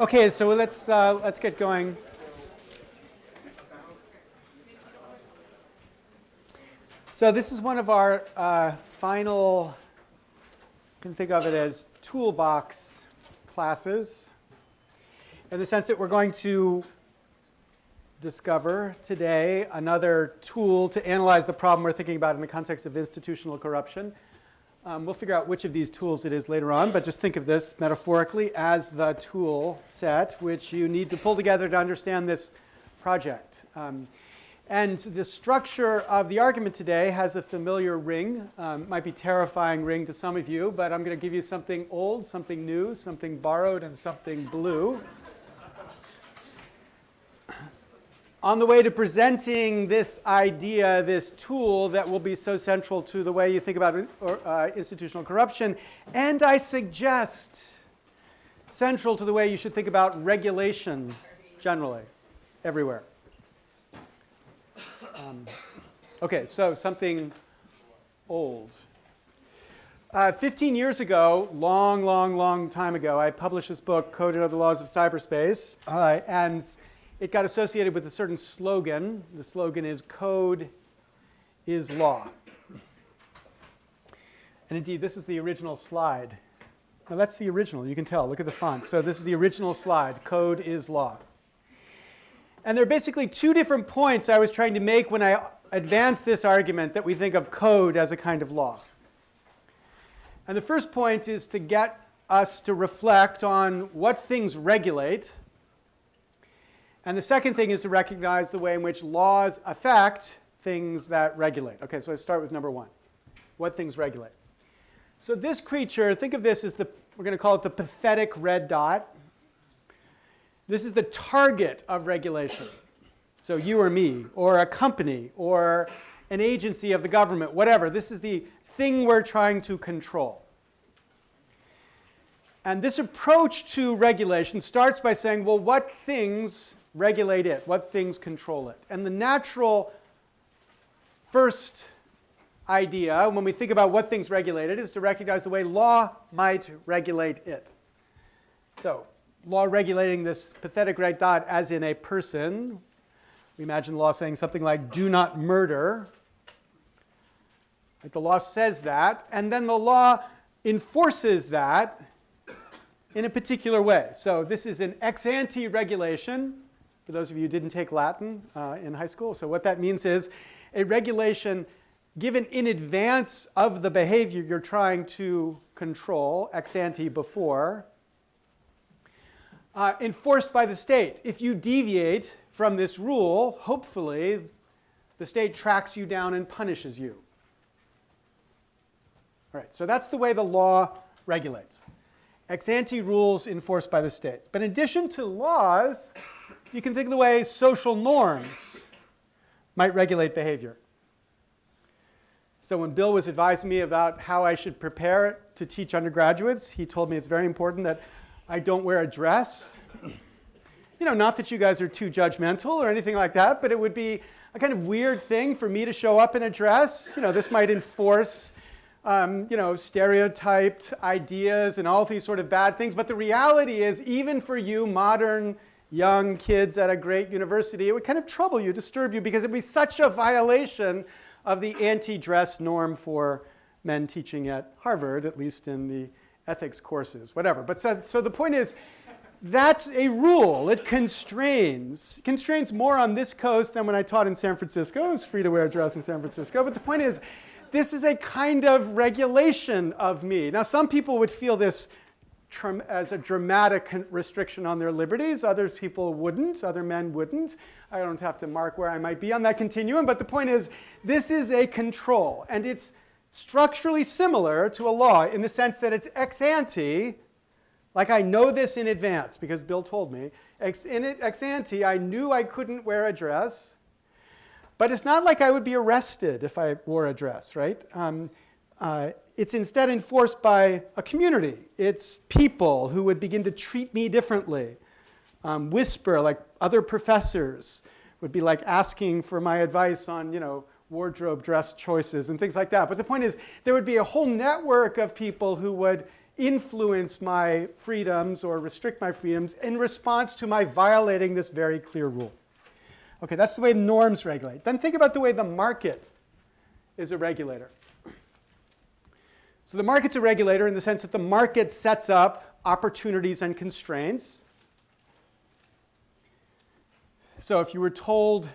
Okay, so let's get going. So this is one of our final, you can think of it as toolbox classes, in the sense that we're going to discover today another tool to analyze the problem we're thinking about in the context of institutional corruption. We'll figure out which of these tools it is later on, but just think of this metaphorically as the tool set which you need to pull together to understand this project. And the structure of the argument today has a familiar ring. Might be terrifying ring to some of you, but I'm going to give you something old, something new, something borrowed, and something blue. On the way to presenting this idea, this tool that will be so central to the way you think about institutional corruption, and I suggest central to the way you should think about regulation generally, everywhere. Okay, so something old. 15 years ago, long time ago, I published this book, Code and Other Laws of Cyberspace, and it got associated with a certain slogan. The slogan is, code is law. And indeed, this is the original slide. Now that's the original, you can tell, look at the font. So this is the original slide, code is law. And there are basically two different points I was trying to make when I advanced this argument that we think of code as a kind of law. And the first point is to get us to reflect on what things regulate. And the second thing is to recognize the way in which laws affect things that regulate. Okay, so let's start with number one, what things regulate. So this creature, think of this as we're going to call it the pathetic red dot. This is the target of regulation. So you or me, or a company, or an agency of the government, whatever. This is the thing we're trying to control. And this approach to regulation starts by saying, well, what things regulate it? What things control it? And the natural first idea when we think about what things regulate it is to recognize the way law might regulate it. So law regulating this pathetic red dot as in a person. We imagine law saying something like, do not murder. Like the law says that, and then the law enforces that in a particular way. So this is an ex ante regulation, for those of you who didn't take Latin in high school. So what that means is a regulation given in advance of the behavior you're trying to control, ex ante before, enforced by the state. If you deviate from this rule, hopefully the state tracks you down and punishes you. All right, so that's the way the law regulates. Ex ante rules enforced by the state. But in addition to laws, you can think of the way social norms might regulate behavior. So when Bill was advising me about how I should prepare to teach undergraduates, he told me it's very important that I don't wear a dress. You know, not that you guys are too judgmental or anything like that, but it would be a kind of weird thing for me to show up in a dress. You know, this might enforce stereotyped ideas and all these sort of bad things. But the reality is, even for you modern young kids at a great university, it would kind of trouble you, disturb you, because it would be such a violation of the anti-dress norm for men teaching at Harvard, at least in the ethics courses, whatever. But so the point is, that's a rule. It constrains more on this coast than when I taught in San Francisco. It was free to wear a dress in San Francisco. But the point is, this is a kind of regulation of me. Now, some people would feel this as a dramatic restriction on their liberties. Other people wouldn't. Other men wouldn't. I don't have to mark where I might be on that continuum. But the point is, this is a control. And it's structurally similar to a law in the sense that it's ex ante. Like I know this in advance because Bill told me. Ex ante, I knew I couldn't wear a dress. But it's not like I would be arrested if I wore a dress, right? It's instead enforced by a community. It's people who would begin to treat me differently. Whisper, like other professors would be like asking for my advice on, wardrobe dress choices and things like that. But the point is, there would be a whole network of people who would influence my freedoms or restrict my freedoms in response to my violating this very clear rule. Okay, that's the way norms regulate. Then think about the way the market is a regulator. So the market's a regulator in the sense that the market sets up opportunities and constraints. So if you were told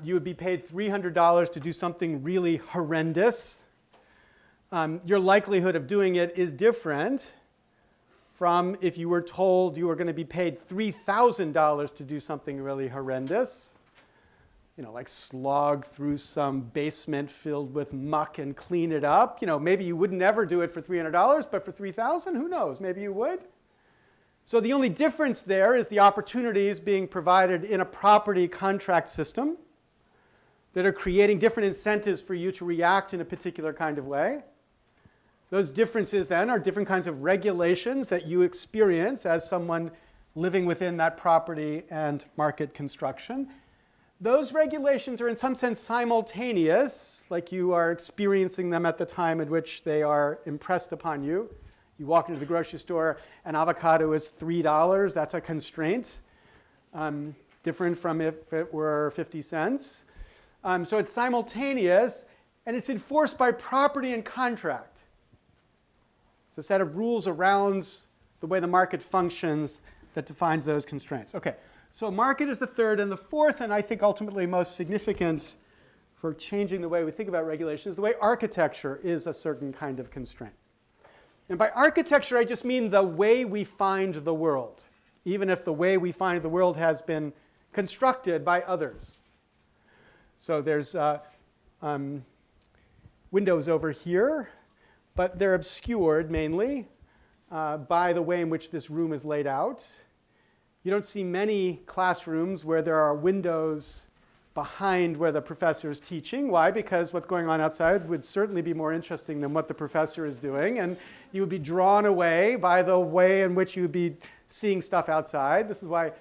you would be paid $300 to do something really horrendous, your likelihood of doing it is different from if you were told you were going to be paid $3,000 to do something really horrendous, like slog through some basement filled with muck and clean it up. Maybe you would never do it for $300, but for $3,000, who knows? Maybe you would. So the only difference there is the opportunities being provided in a property contract system that are creating different incentives for you to react in a particular kind of way. Those differences then are different kinds of regulations that you experience as someone living within that property and market construction. Those regulations are in some sense simultaneous, like you are experiencing them at the time at which they are impressed upon you. You walk into the grocery store, an avocado is $3, that's a constraint, different from if it were 50 cents. So it's simultaneous, and it's enforced by property and contract. It's a set of rules around the way the market functions that defines those constraints. Okay, so market is the third, and the fourth, and I think ultimately most significant for changing the way we think about regulation, is the way architecture is a certain kind of constraint. And by architecture, I just mean the way we find the world, even if the way we find the world has been constructed by others. So there's windows over here, but they're obscured mainly by the way in which this room is laid out. You don't see many classrooms where there are windows behind where the professor is teaching. Why? Because what's going on outside would certainly be more interesting than what the professor is doing, and you would be drawn away by the way in which you would be seeing stuff outside. This is why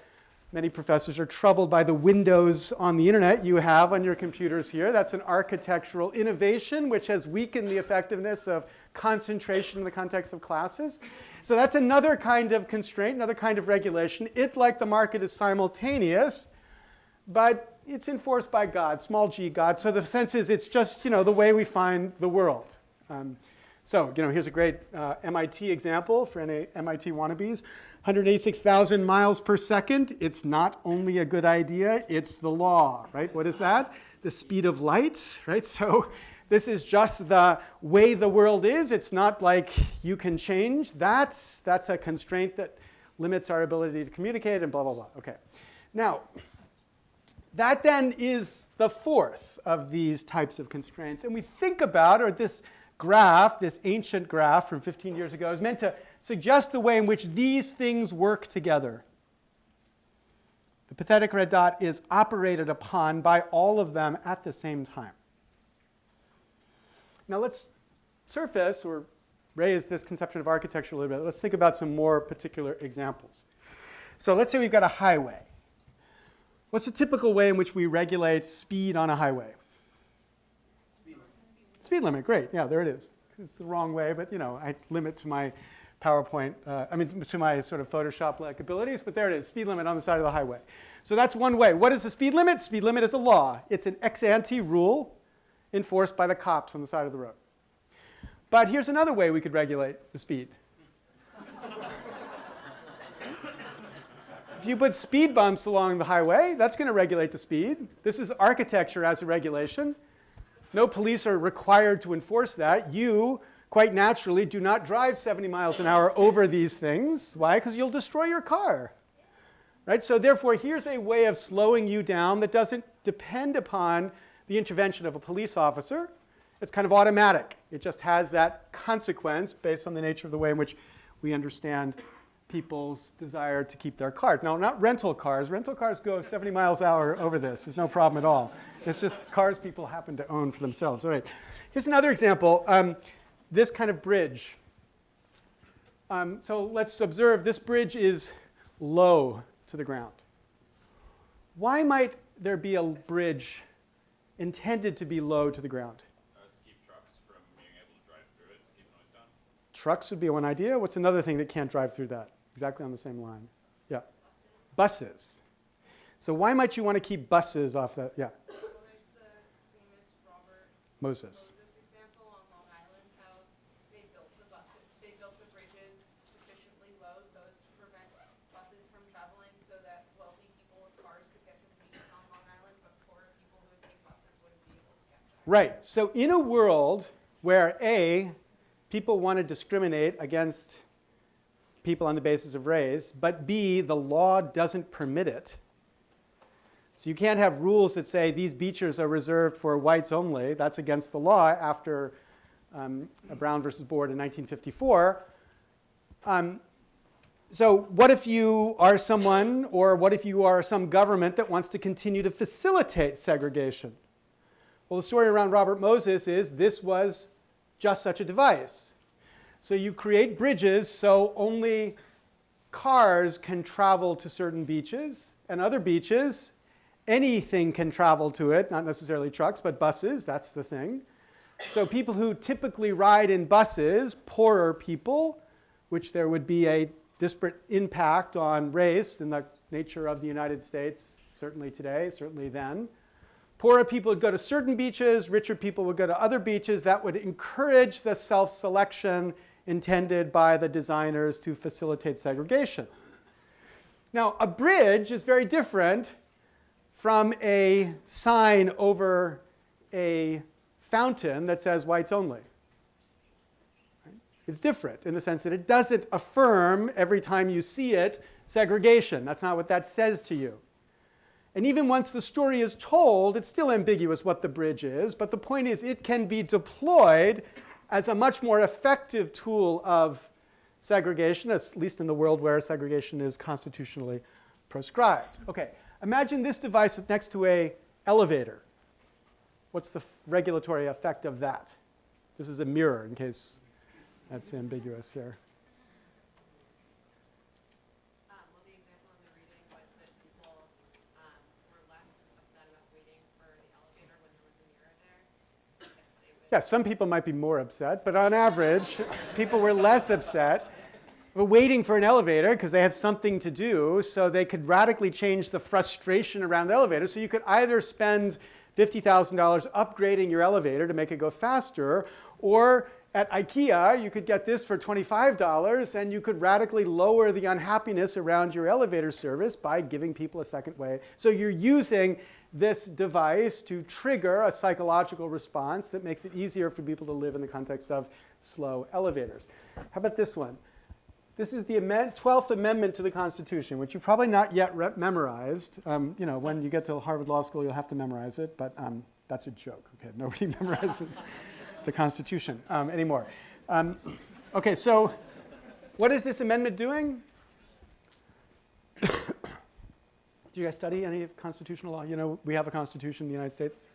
many professors are troubled by the windows on the internet you have on your computers here. That's an architectural innovation which has weakened the effectiveness of concentration in the context of classes. So that's another kind of constraint, another kind of regulation. It, like the market, is simultaneous, but it's enforced by God, small g God. So the sense is it's just the way we find the world. So here's a great MIT example for any MIT wannabes. 186,000 miles per second. It's not only a good idea, it's the law, right? What is that? The speed of light, right? So this is just the way the world is. It's not like you can change that. That's a constraint that limits our ability to communicate and blah, blah, blah. Okay. Now, that then is the fourth of these types of constraints. And we think about, or this graph, this ancient graph from 15 years ago, is meant to suggest the way in which these things work together. The pathetic red dot is operated upon by all of them at the same time. Now let's surface or raise this conception of architecture a little bit. Let's think about some more particular examples. So let's say we've got a highway. What's the typical way in which we regulate speed on a highway? Speed limit, great. Yeah, there it is. It's the wrong way, but I limit to my PowerPoint, to my sort of Photoshop-like abilities, but there it is, speed limit on the side of the highway. So that's one way. What is the speed limit? Speed limit is a law. It's an ex-ante rule enforced by the cops on the side of the road. But here's another way we could regulate the speed. If you put speed bumps along the highway, that's going to regulate the speed. This is architecture as a regulation. No police are required to enforce that. You, quite naturally, do not drive 70 miles an hour over these things. Why? Because you'll destroy your car. Right? So therefore, here's a way of slowing you down that doesn't depend upon the intervention of a police officer. It's kind of automatic. It just has that consequence based on the nature of the way in which we understand people's desire to keep their cars. Now, not rental cars. Rental cars go 70 miles an hour over this. There's no problem at all. It's just cars people happen to own for themselves. All right. Here's another example. This kind of bridge. So let's observe this bridge is low to the ground. Why might there be a bridge intended to be low to the ground? To keep trucks from being able to drive through it, to keep noise down. trucks would be one idea. What's another thing that can't drive through that? Exactly on the same line. Yeah. Buses. So why might you want to keep buses off that? Yeah. So there's the famous Robert Moses. example on Long Island, how they built the bridges sufficiently low so as to prevent buses from traveling so that wealthy people with cars could get to the beaches on Long Island, but poorer people who would take buses wouldn't be able to get there. Right. So in a world where A, people want to discriminate against people on the basis of race, but B, the law doesn't permit it. So you can't have rules that say these beaches are reserved for whites only. That's against the law after Brown versus Board in 1954. So what if you are someone, or what if you are some government that wants to continue to facilitate segregation? Well, the story around Robert Moses is this was just such a device. So you create bridges so only cars can travel to certain beaches, and other beaches, anything can travel to it, not necessarily trucks, but buses, that's the thing. So people who typically ride in buses, poorer people, which there would be a disparate impact on race in the nature of the United States, certainly today, certainly then. Poorer people would go to certain beaches, richer people would go to other beaches. That would encourage the self-selection intended by the designers to facilitate segregation. Now, a bridge is very different from a sign over a fountain that says whites only. It's different in the sense that it doesn't affirm every time you see it segregation. That's not what that says to you. And even once the story is told, it's still ambiguous what the bridge is, but the point is it can be deployed as a much more effective tool of segregation, at least in the world where segregation is constitutionally proscribed. Okay. Imagine this device next to an elevator. What's the regulatory effect of that? This is a mirror, in case that's ambiguous here. Well, the example in the reading was that people were less upset about waiting for the elevator when there was a mirror there. Yeah, some people might be more upset, but on average, people were less upset. We're waiting for an elevator because they have something to do, so they could radically change the frustration around the elevator. So you could either spend $50,000 upgrading your elevator to make it go faster, or at IKEA, you could get this for $25, and you could radically lower the unhappiness around your elevator service by giving people a second way. So you're using this device to trigger a psychological response that makes it easier for people to live in the context of slow elevators. How about this one? This is the 12th Amendment to the Constitution, which you've probably not yet memorized. When you get to Harvard Law School, you'll have to memorize it, but that's a joke. Okay, nobody memorizes the Constitution anymore. Okay, so what is this amendment doing? Do you guys study any of constitutional law? You know, we have a constitution in the United States.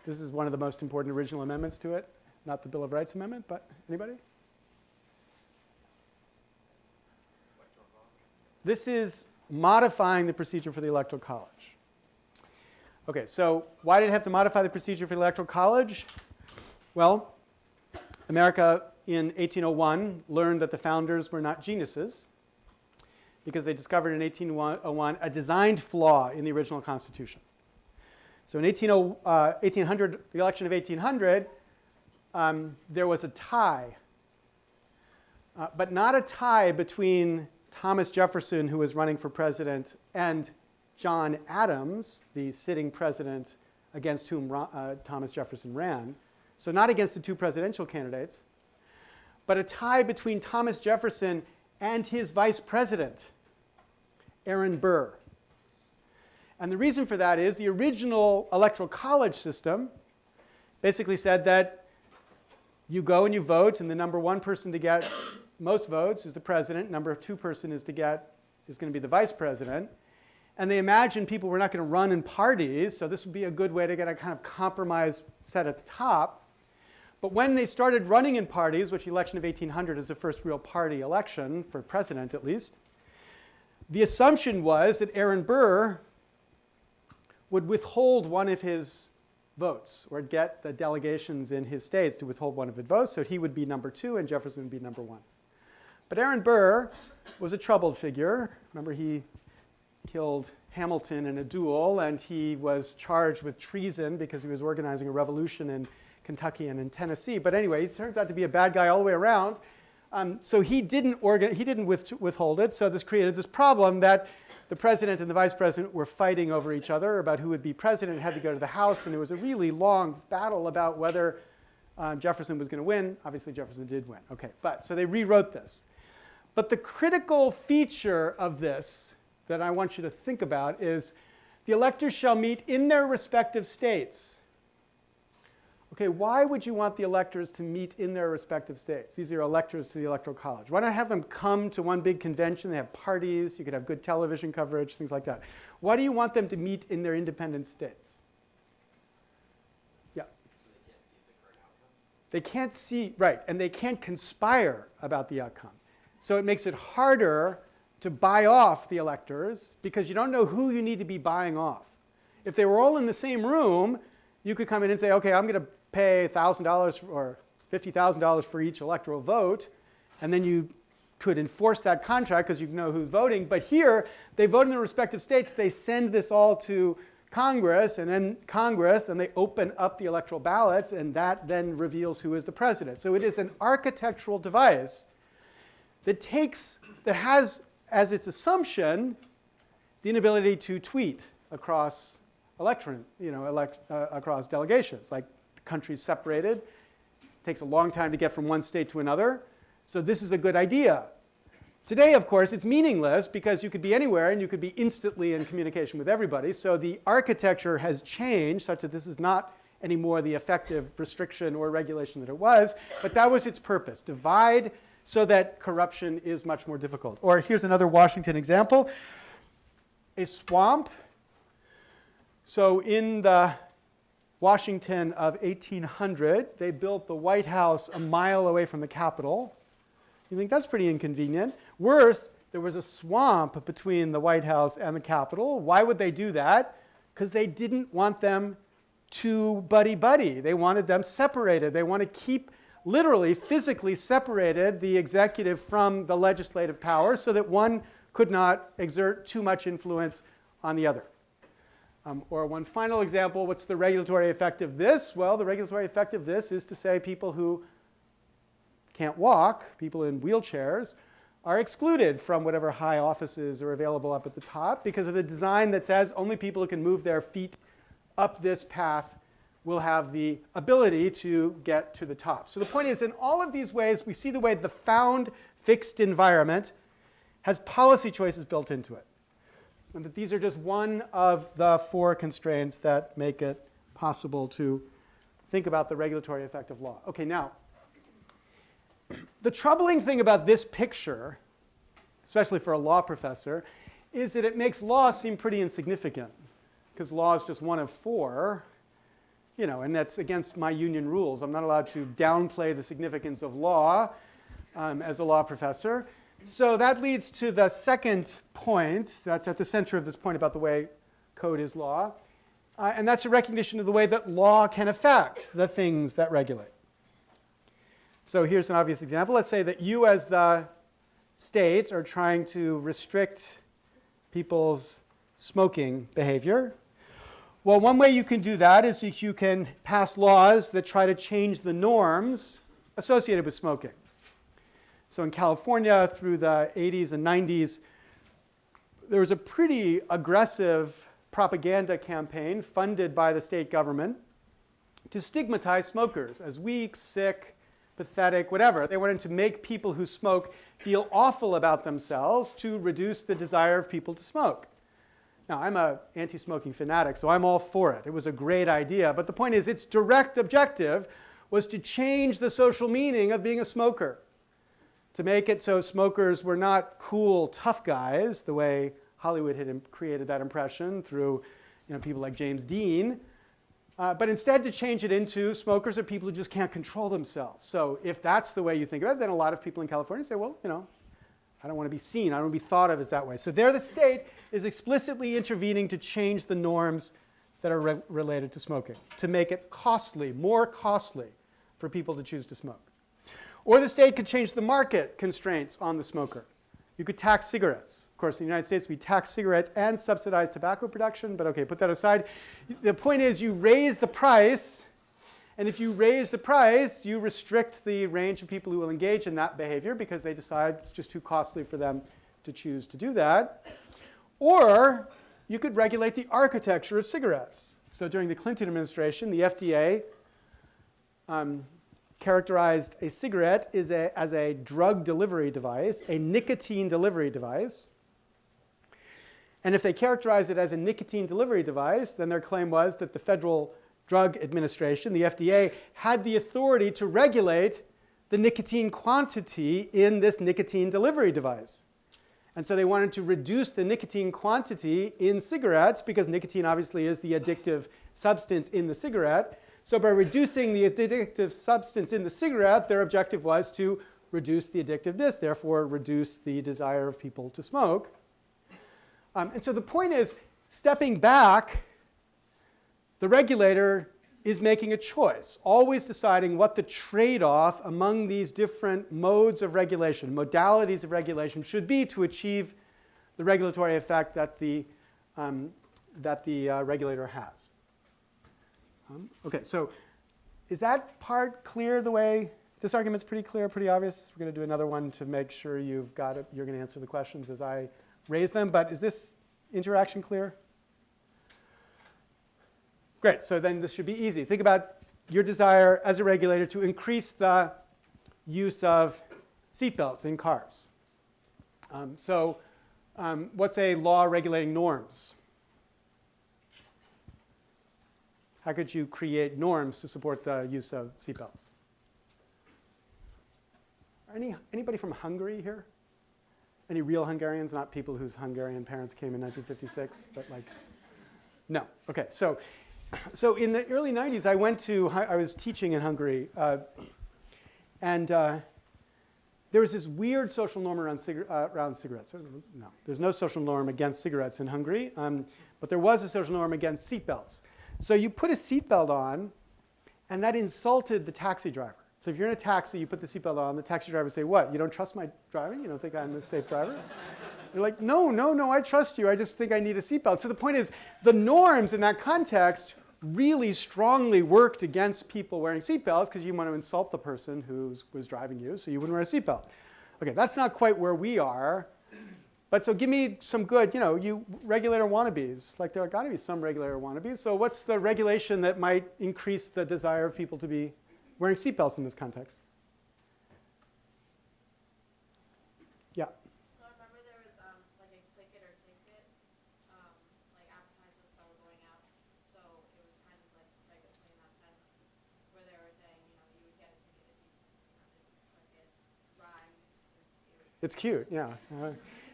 This is one of the most important original amendments to it. Not the Bill of Rights Amendment, but anybody? This is modifying the procedure for the Electoral College. Okay, so why did it have to modify the procedure for the Electoral College? Well, America in 1801 learned that the founders were not geniuses because they discovered in 1801 a designed flaw in the original Constitution. So in 1800, the election of 1800, there was a tie, but not a tie between Thomas Jefferson, who was running for president, and John Adams, the sitting president against whom Thomas Jefferson ran. So not against the two presidential candidates, but a tie between Thomas Jefferson and his vice president, Aaron Burr. And the reason for that is the original Electoral College system basically said that you go and you vote, and the number one person to get most votes is the president. Number two person is going to be the vice president. And they imagined people were not going to run in parties, so this would be a good way to get a kind of compromise set at the top. But when they started running in parties, which the election of 1800 is the first real party election, for president at least, the assumption was that Aaron Burr would withhold one of his votes or get the delegations in his states to withhold one of his votes. So he would be number 2 and Jefferson would be number 1. But Aaron Burr was a troubled figure. Remember, he killed Hamilton in a duel, and he was charged with treason because he was organizing a revolution in Kentucky and in Tennessee. But anyway, he turns out to be a bad guy all the way around. So he didn't withhold it. So this created this problem that the president and the vice president were fighting over each other about who would be president. It had to go to the House, and it was a really long battle about whether Jefferson was going to win. Obviously, Jefferson did win. Okay, so they rewrote this. But the critical feature of this that I want you to think about is the electors shall meet in their respective states. Okay, why would you want the electors to meet in their respective states? These are electors to the Electoral College. Why not have them come to one big convention? They have parties. You could have good television coverage, things like that. Why do you want them to meet in their independent states? Yeah. So they can't see the current outcome? They can't see, right, and they can't conspire about the outcome. So it makes it harder to buy off the electors because you don't know who you need to be buying off. If they were all in the same room, you could come in and say, okay, I'm going to pay $1,000 or $50,000 for each electoral vote, and then you could enforce that contract because you know who's voting. But here, they vote in their respective states. They send this all to Congress, and they open up the electoral ballots, and that then reveals who is the president. So it is an architectural device that has as its assumption the inability to tweet across across delegations. Like the country's separated. It takes a long time to get from one state to another. So this is a good idea. Today, of course, it's meaningless because you could be anywhere and you could be instantly in communication with everybody. So the architecture has changed such that this is not anymore the effective restriction or regulation that it was. But that was its purpose, divide so that corruption is much more difficult. Or here's another Washington example. A swamp. So in the Washington of 1800, they built the White House a mile away from the Capitol. You think that's pretty inconvenient. Worse, there was a swamp between the White House and the Capitol. Why would they do that? Because they didn't want them to buddy-buddy. They wanted them separated. They want to keep literally, physically separated the executive from the legislative power so that one could not exert too much influence on the other. Or one final example, what's the regulatory effect of this? Well, the regulatory effect of this is to say people who can't walk, people in wheelchairs, are excluded from whatever high offices are available up at the top because of the design that says only people who can move their feet up this path will have the ability to get to the top. So the point is, in all of these ways, we see the way the found fixed environment has policy choices built into it. And that these are just one of the 4 constraints that make it possible to think about the regulatory effect of law. Okay, now, the troubling thing about this picture, especially for a law professor, is that it makes law seem pretty insignificant because law is just one of 4, and that's against my union rules. I'm not allowed to downplay the significance of law as a law professor. So that leads to the second point that's at the center of this point about the way code is law. And that's a recognition of the way that law can affect the things that regulate. So here's an obvious example. Let's say that you as the state are trying to restrict people's smoking behavior. Well, one way you can do that is that you can pass laws that try to change the norms associated with smoking. So in California, through the 80s and 90s, there was a pretty aggressive propaganda campaign funded by the state government to stigmatize smokers as weak, sick, pathetic, whatever. They wanted to make people who smoke feel awful about themselves to reduce the desire of people to smoke. Now, I'm an anti-smoking fanatic, so I'm all for it. It was a great idea. But the point is, its direct objective was to change the social meaning of being a smoker, to make it so smokers were not cool, tough guys, the way Hollywood had created that impression through people like James Dean, but instead to change it into smokers are people who just can't control themselves. So if that's the way you think of it, then a lot of people in California say, well, I don't want to be seen. I don't want to be thought of as that way. So there the state is explicitly intervening to change the norms that are related to smoking to make it costly, more costly for people to choose to smoke. Or the state could change the market constraints on the smoker. You could tax cigarettes. Of course, in the United States, we tax cigarettes and subsidize tobacco production, but okay, put that aside. The point is you raise the price, and if you raise the price, you restrict the range of people who will engage in that behavior because they decide it's just too costly for them to choose to do that. Or you could regulate the architecture of cigarettes. So during the Clinton administration, the FDA characterized a cigarette as a drug delivery device, a nicotine delivery device. And if they characterized it as a nicotine delivery device, then their claim was that the Federal Drug Administration, the FDA, had the authority to regulate the nicotine quantity in this nicotine delivery device. And so they wanted to reduce the nicotine quantity in cigarettes because nicotine obviously is the addictive substance in the cigarette. So by reducing the addictive substance in the cigarette, their objective was to reduce the addictiveness, therefore reduce the desire of people to smoke. And so the point is, stepping back, the regulator is making a choice, always deciding what the trade-off among these different modes of regulation, modalities of regulation, should be to achieve the regulatory effect that the regulator has. Okay, so is that part clear the way? This argument's pretty clear, pretty obvious. We're going to do another one to make sure you've got it. You're going to answer the questions as I raise them. But is this interaction clear? Great, so then this should be easy. Think about your desire as a regulator to increase the use of seatbelts in cars. What's a law regulating norms? How could you create norms to support the use of seatbelts? Anybody from Hungary here? Any real Hungarians, not people whose Hungarian parents came in 1956, but like, no. Okay, so in the early 90s, I was teaching in Hungary, and there was this weird social norm around cigarettes. No, there's no social norm against cigarettes in Hungary, but there was a social norm against seatbelts. So you put a seatbelt on, and that insulted the taxi driver. So if you're in a taxi, you put the seatbelt on, the taxi driver would say, what, you don't trust my driving? You don't think I'm a safe driver? You're like, no, I trust you. I just think I need a seatbelt. So the point is, the norms in that context really strongly worked against people wearing seatbelts because you want to insult the person who was driving you, so you wouldn't wear a seatbelt. Okay, that's not quite where we are. But so give me some good, you regulator wannabes. Like there are got to be some regulator wannabes. So what's the regulation that might increase the desire of people to be wearing seatbelts in this context? Yeah. Well, I remember there was like a click it or ticket, like advertisements that were going out. So it was kind of like regulatory in that sense, where they were saying, you would get a ticket if you didn't click it. Rhymed. It's cute, yeah.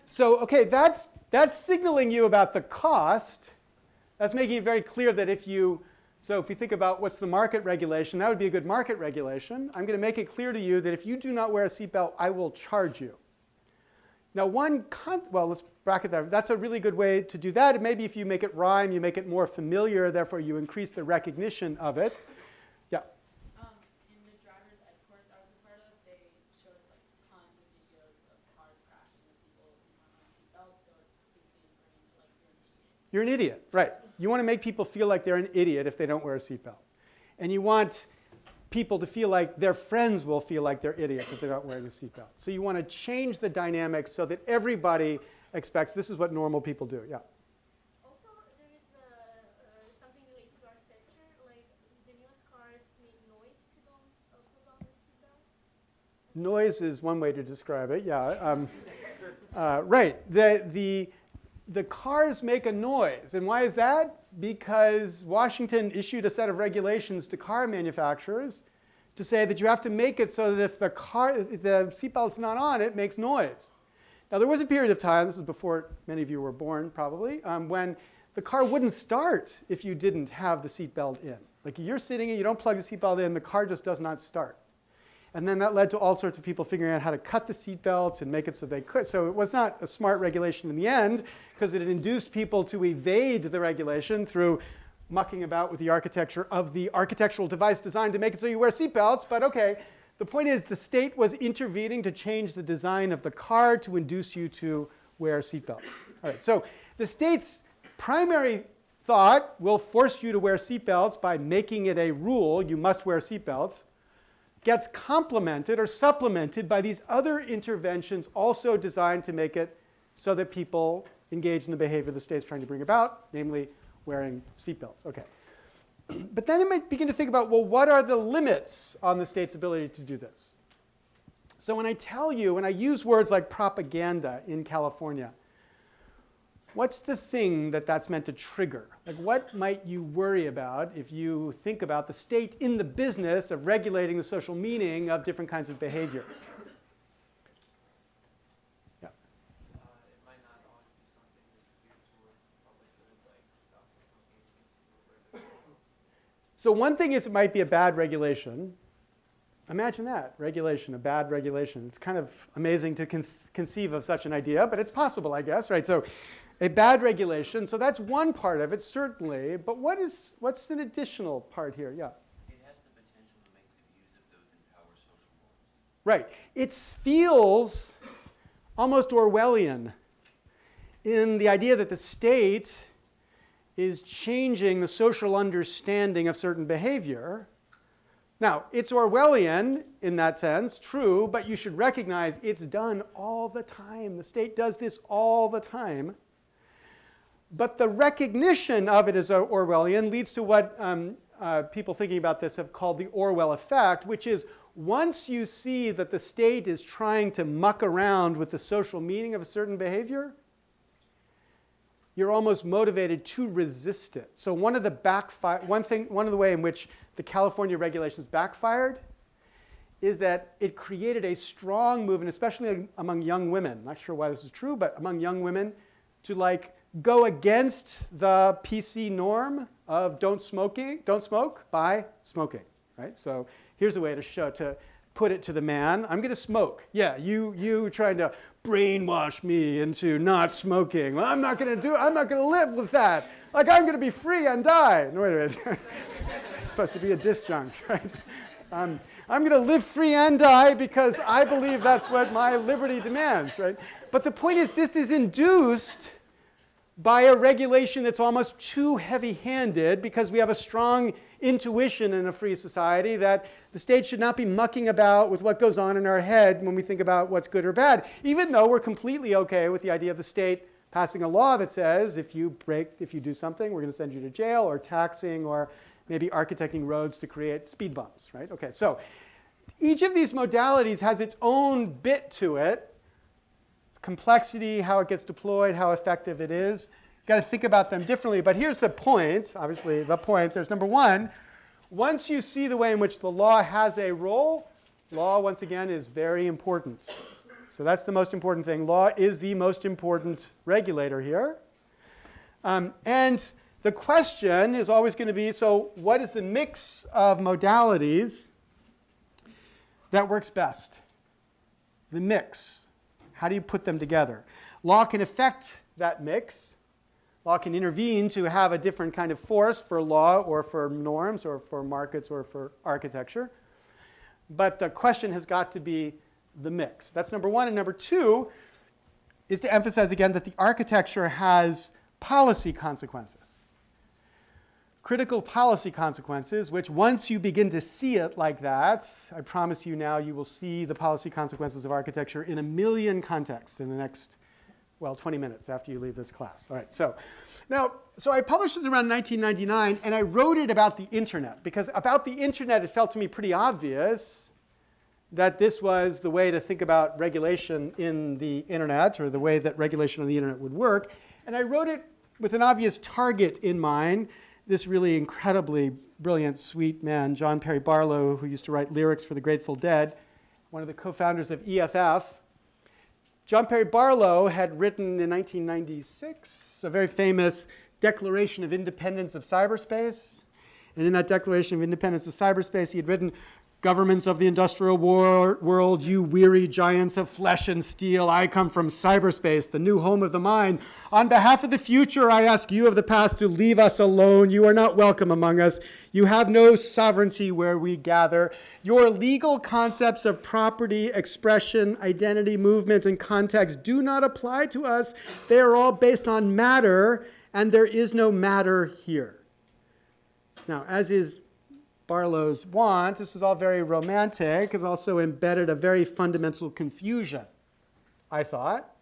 So okay, that's signaling you about the cost. That's making it very clear that if you think about what's the market regulation, that would be a good market regulation. I'm going to make it clear to you that if you do not wear a seatbelt, I will charge you. Now let's bracket that. That's a really good way to do that. Maybe if you make it rhyme, you make it more familiar, therefore you increase the recognition of it. Yeah. In the driver's ed course I was a part of, they showed us like tons of videos of cars crashing with people who weren't wearing seatbelts, so it's basically ingrained like you're an idiot. You're an idiot, right. You want to make people feel like they're an idiot if they don't wear a seatbelt. And you want people to feel like their friends will feel like they're idiots if they're not wearing a seatbelt. So you want to change the dynamics so that everybody expects this is what normal people do. Yeah. Also, there is something related to architecture, like the newest cars make noise if you don't put on the seatbelt. Noise is one way to describe it, yeah. Right, the cars make a noise. And why is that? Because Washington issued a set of regulations to car manufacturers to say that you have to make it so that if the seatbelt's not on, it makes noise. Now, there was a period of time, this is before many of you were born probably, when the car wouldn't start if you didn't have the seatbelt in. Like you're sitting and you don't plug the seatbelt in, the car just does not start. And then that led to all sorts of people figuring out how to cut the seatbelts and make it so they could. So it was not a smart regulation in the end because it induced people to evade the regulation through mucking about with the architecture of the architectural device designed to make it so you wear seatbelts, but okay. The point is the state was intervening to change the design of the car to induce you to wear seatbelts. All right, so the state's primary thought will force you to wear seatbelts by making it a rule, you must wear seatbelts, gets complemented or supplemented by these other interventions also designed to make it so that people engage in the behavior the state's trying to bring about, namely wearing seatbelts. Okay. But then you might begin to think about, well, what are the limits on the state's ability to do this? So when I use words like propaganda in California, what's the thing that that's meant to trigger? Like, what might you worry about if you think about the state in the business of regulating the social meaning of different kinds of behavior? Yeah. It might not always be something that's geared towards public good, like stop smoking. So one thing is it might be a bad regulation. Imagine that, regulation, a bad regulation. It's kind of amazing to conceive of such an idea, but it's possible, I guess, right? So a bad regulation, so that's one part of it, certainly. But what's an additional part here? Yeah. It has the potential to make the views of those in power social norms. Right. It feels almost Orwellian in the idea that the state is changing the social understanding of certain behavior. Now, it's Orwellian in that sense, true, but you should recognize it's done all the time. The state does this all the time. But the recognition of it as Orwellian leads to what people thinking about this have called the Orwell effect, which is once you see that the state is trying to muck around with the social meaning of a certain behavior, you're almost motivated to resist it. So one of the way in which the California regulations backfired is that it created a strong movement, especially among young women. I'm not sure why this is true, but among young women, to like go against the PC norm of don't smoke by smoking, right? So here's a way to put it to the man. I'm going to smoke. Yeah, you trying to brainwash me into not smoking. Well, I'm not going to live with that. Like, I'm going to be free and die. No, wait a minute. It's supposed to be a disjunct, right? I'm going to live free and die because I believe that's what my liberty demands, right? But the point is, this is induced by a regulation that's almost too heavy-handed because we have a strong intuition in a free society that the state should not be mucking about with what goes on in our head when we think about what's good or bad, even though we're completely okay with the idea of the state passing a law that says if you do something, we're going to send you to jail, or taxing, or maybe architecting roads to create speed bumps, right? Okay, so each of these modalities has its own bit to it. Complexity, how it gets deployed, how effective it is. You've got to think about them differently. But here's the point, obviously the point. There's number one, once you see the way in which the law has a role, law, once again, is very important. So that's the most important thing. Law is the most important regulator here. And the question is always going to be, so what is the mix of modalities that works best? The mix. How do you put them together? Law can affect that mix. Law can intervene to have a different kind of force for law or for norms or for markets or for architecture. But the question has got to be the mix. That's number one. And number two is to emphasize again that the architecture has policy consequences. Critical policy consequences, which once you begin to see it like that, I promise you now you will see the policy consequences of architecture in a million contexts in the next, 20 minutes after you leave this class. All right, so I published this around 1999, and I wrote it about the internet, because about the internet it felt to me pretty obvious that this was the way to think about regulation in the internet, or the way that regulation on the internet would work. And I wrote it with an obvious target in mind, this really incredibly brilliant, sweet man, John Perry Barlow, who used to write lyrics for the Grateful Dead, one of the co-founders of EFF. John Perry Barlow had written in 1996 a very famous Declaration of Independence of Cyberspace. And in that Declaration of Independence of Cyberspace, he had written, Governments of the industrial world, you weary giants of flesh and steel, I come from cyberspace, the new home of the mind. On behalf of the future, I ask you of the past to leave us alone. You are not welcome among us. You have no sovereignty where we gather. Your legal concepts of property, expression, identity, movement, and context do not apply to us. They are all based on matter, and there is no matter here. Now, as is Barlow's want, this was all very romantic. It also embedded a very fundamental confusion, I thought.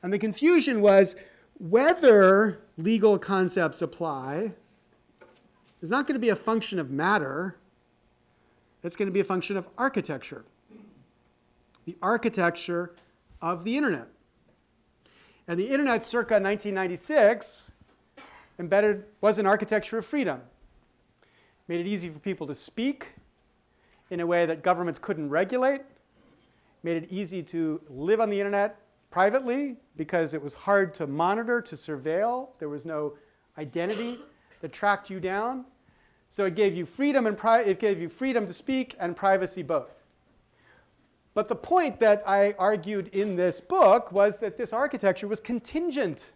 And the confusion was whether legal concepts apply is not going to be a function of matter. It's going to be a function of architecture. The architecture of the internet. And the internet circa 1996 was an architecture of freedom. Made it easy for people to speak in a way that governments couldn't regulate. Made it easy to live on the internet privately because it was hard to monitor, to surveil. There was no identity that tracked you down. So it gave you freedom to speak and privacy both. But the point that I argued in this book was that this architecture was contingent.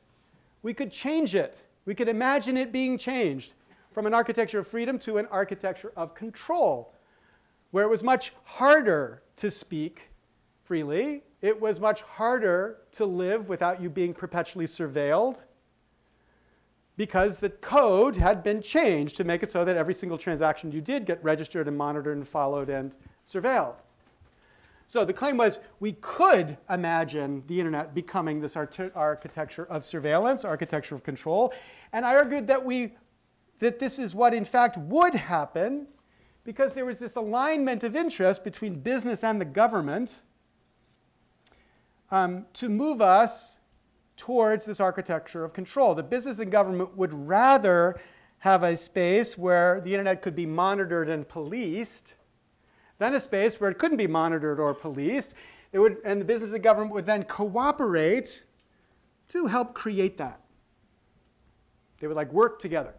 We could change it. We could imagine it being changed from an architecture of freedom to an architecture of control, where it was much harder to speak freely. It was much harder to live without you being perpetually surveilled, because the code had been changed to make it so that every single transaction you did get registered and monitored and followed and surveilled. So the claim was we could imagine the internet becoming this architecture of surveillance, architecture of control, and I argued that this is what in fact would happen because there was this alignment of interest between business and the government to move us towards this architecture of control. The business and government would rather have a space where the internet could be monitored and policed than a space where it couldn't be monitored or policed. And the business and government would then cooperate to help create that. They would work together.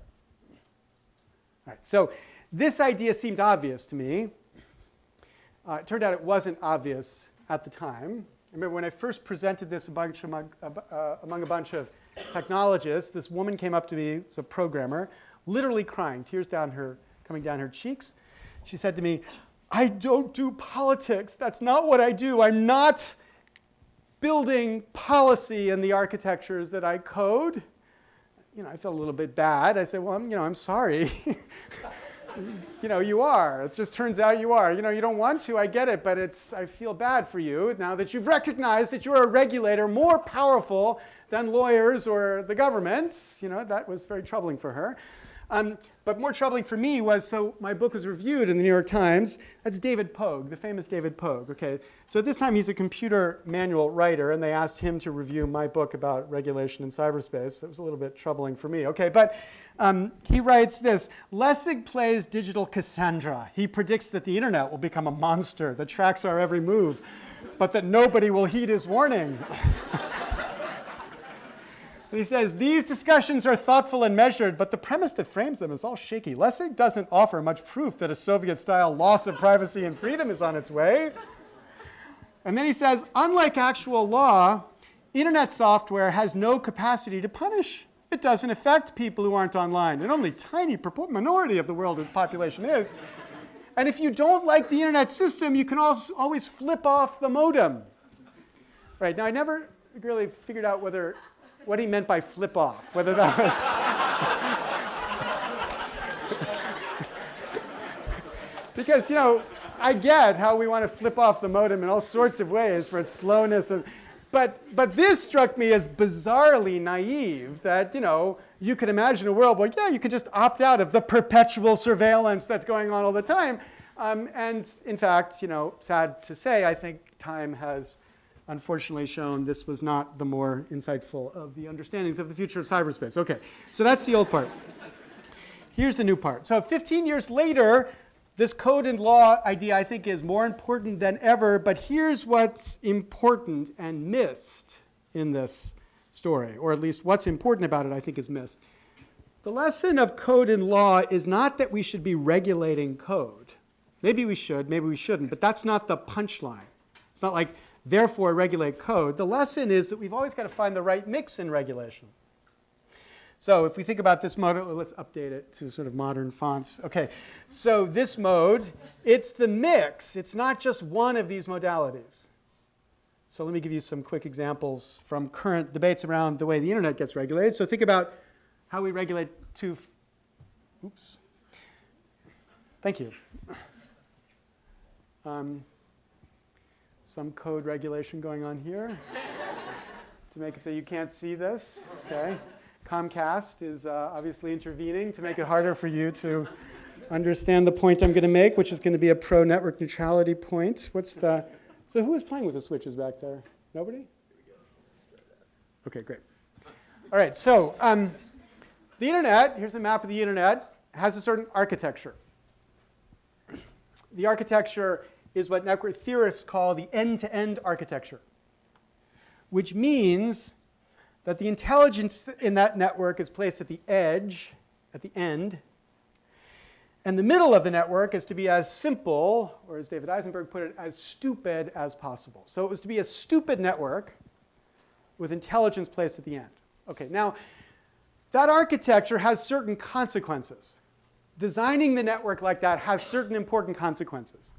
All right, so this idea seemed obvious to me. It turned out it wasn't obvious at the time. I remember when I first presented this among a bunch of technologists, this woman came up to me, as a programmer, literally crying, tears coming down her cheeks. She said to me, I don't do politics. That's not what I do. I'm not building policy in the architectures that I code. I felt a little bit bad. I said, well, I'm sorry. You are. It just turns out you are. You don't want to, I get it, but I feel bad for you now that you've recognized that you're a regulator more powerful than lawyers or the government. That was very troubling for her. But more troubling for me was, so my book was reviewed in the New York Times. That's David Pogue, the famous David Pogue. Okay, so at this time he's a computer manual writer, and they asked him to review my book about regulation in cyberspace. That was a little bit troubling for me. Okay, but he writes this: Lessig plays digital Cassandra. He predicts that the internet will become a monster that tracks our every move, but that nobody will heed his warning. And he says, these discussions are thoughtful and measured, but the premise that frames them is all shaky. Lessig doesn't offer much proof that a Soviet-style loss of privacy and freedom is on its way. And then he says, unlike actual law, internet software has no capacity to punish. It doesn't affect people who aren't online. And only a tiny minority of the world's population is. And if you don't like the internet system, you can always flip off the modem. Right, now I never really figured out what he meant by flip off, whether that was... Because, I get how we want to flip off the modem in all sorts of ways for its slowness. But this struck me as bizarrely naive that, you could imagine a world where, you could just opt out of the perpetual surveillance that's going on all the time. And in fact, sad to say, I think time has unfortunately shown this was not the more insightful of the understandings of the future of cyberspace. Okay, so that's the old part. Here's the new part. So 15 years later, this code and law idea, I think, is more important than ever, but here's what's important and missed in this story, or at least what's important about it, I think, is missed. The lesson of code and law is not that we should be regulating code. Maybe we should, maybe we shouldn't, but that's not the punchline. It's not like, therefore, regulate code. The lesson is that we've always got to find the right mix in regulation. So if we think about this mode, let's update it to sort of modern fonts. OK, so this mode, it's the mix. It's not just one of these modalities. So let me give you some quick examples from current debates around the way the internet gets regulated. So think about how we regulate two. Oops. Thank you. Some code regulation going on here to make it so you can't see this. OK. Comcast is obviously intervening to make it harder for you to understand the point I'm going to make, which is going to be a pro-network neutrality point. So who is playing with the switches back there? Nobody? OK, great. All right, so the internet, here's a map of the internet, has a certain architecture. The architecture is what network theorists call the end-to-end architecture, which means that the intelligence in that network is placed at the edge, at the end, and the middle of the network is to be as simple, or as David Eisenberg put it, as stupid as possible. So it was to be a stupid network with intelligence placed at the end. OK, now that architecture has certain consequences. Designing the network like that has certain important consequences.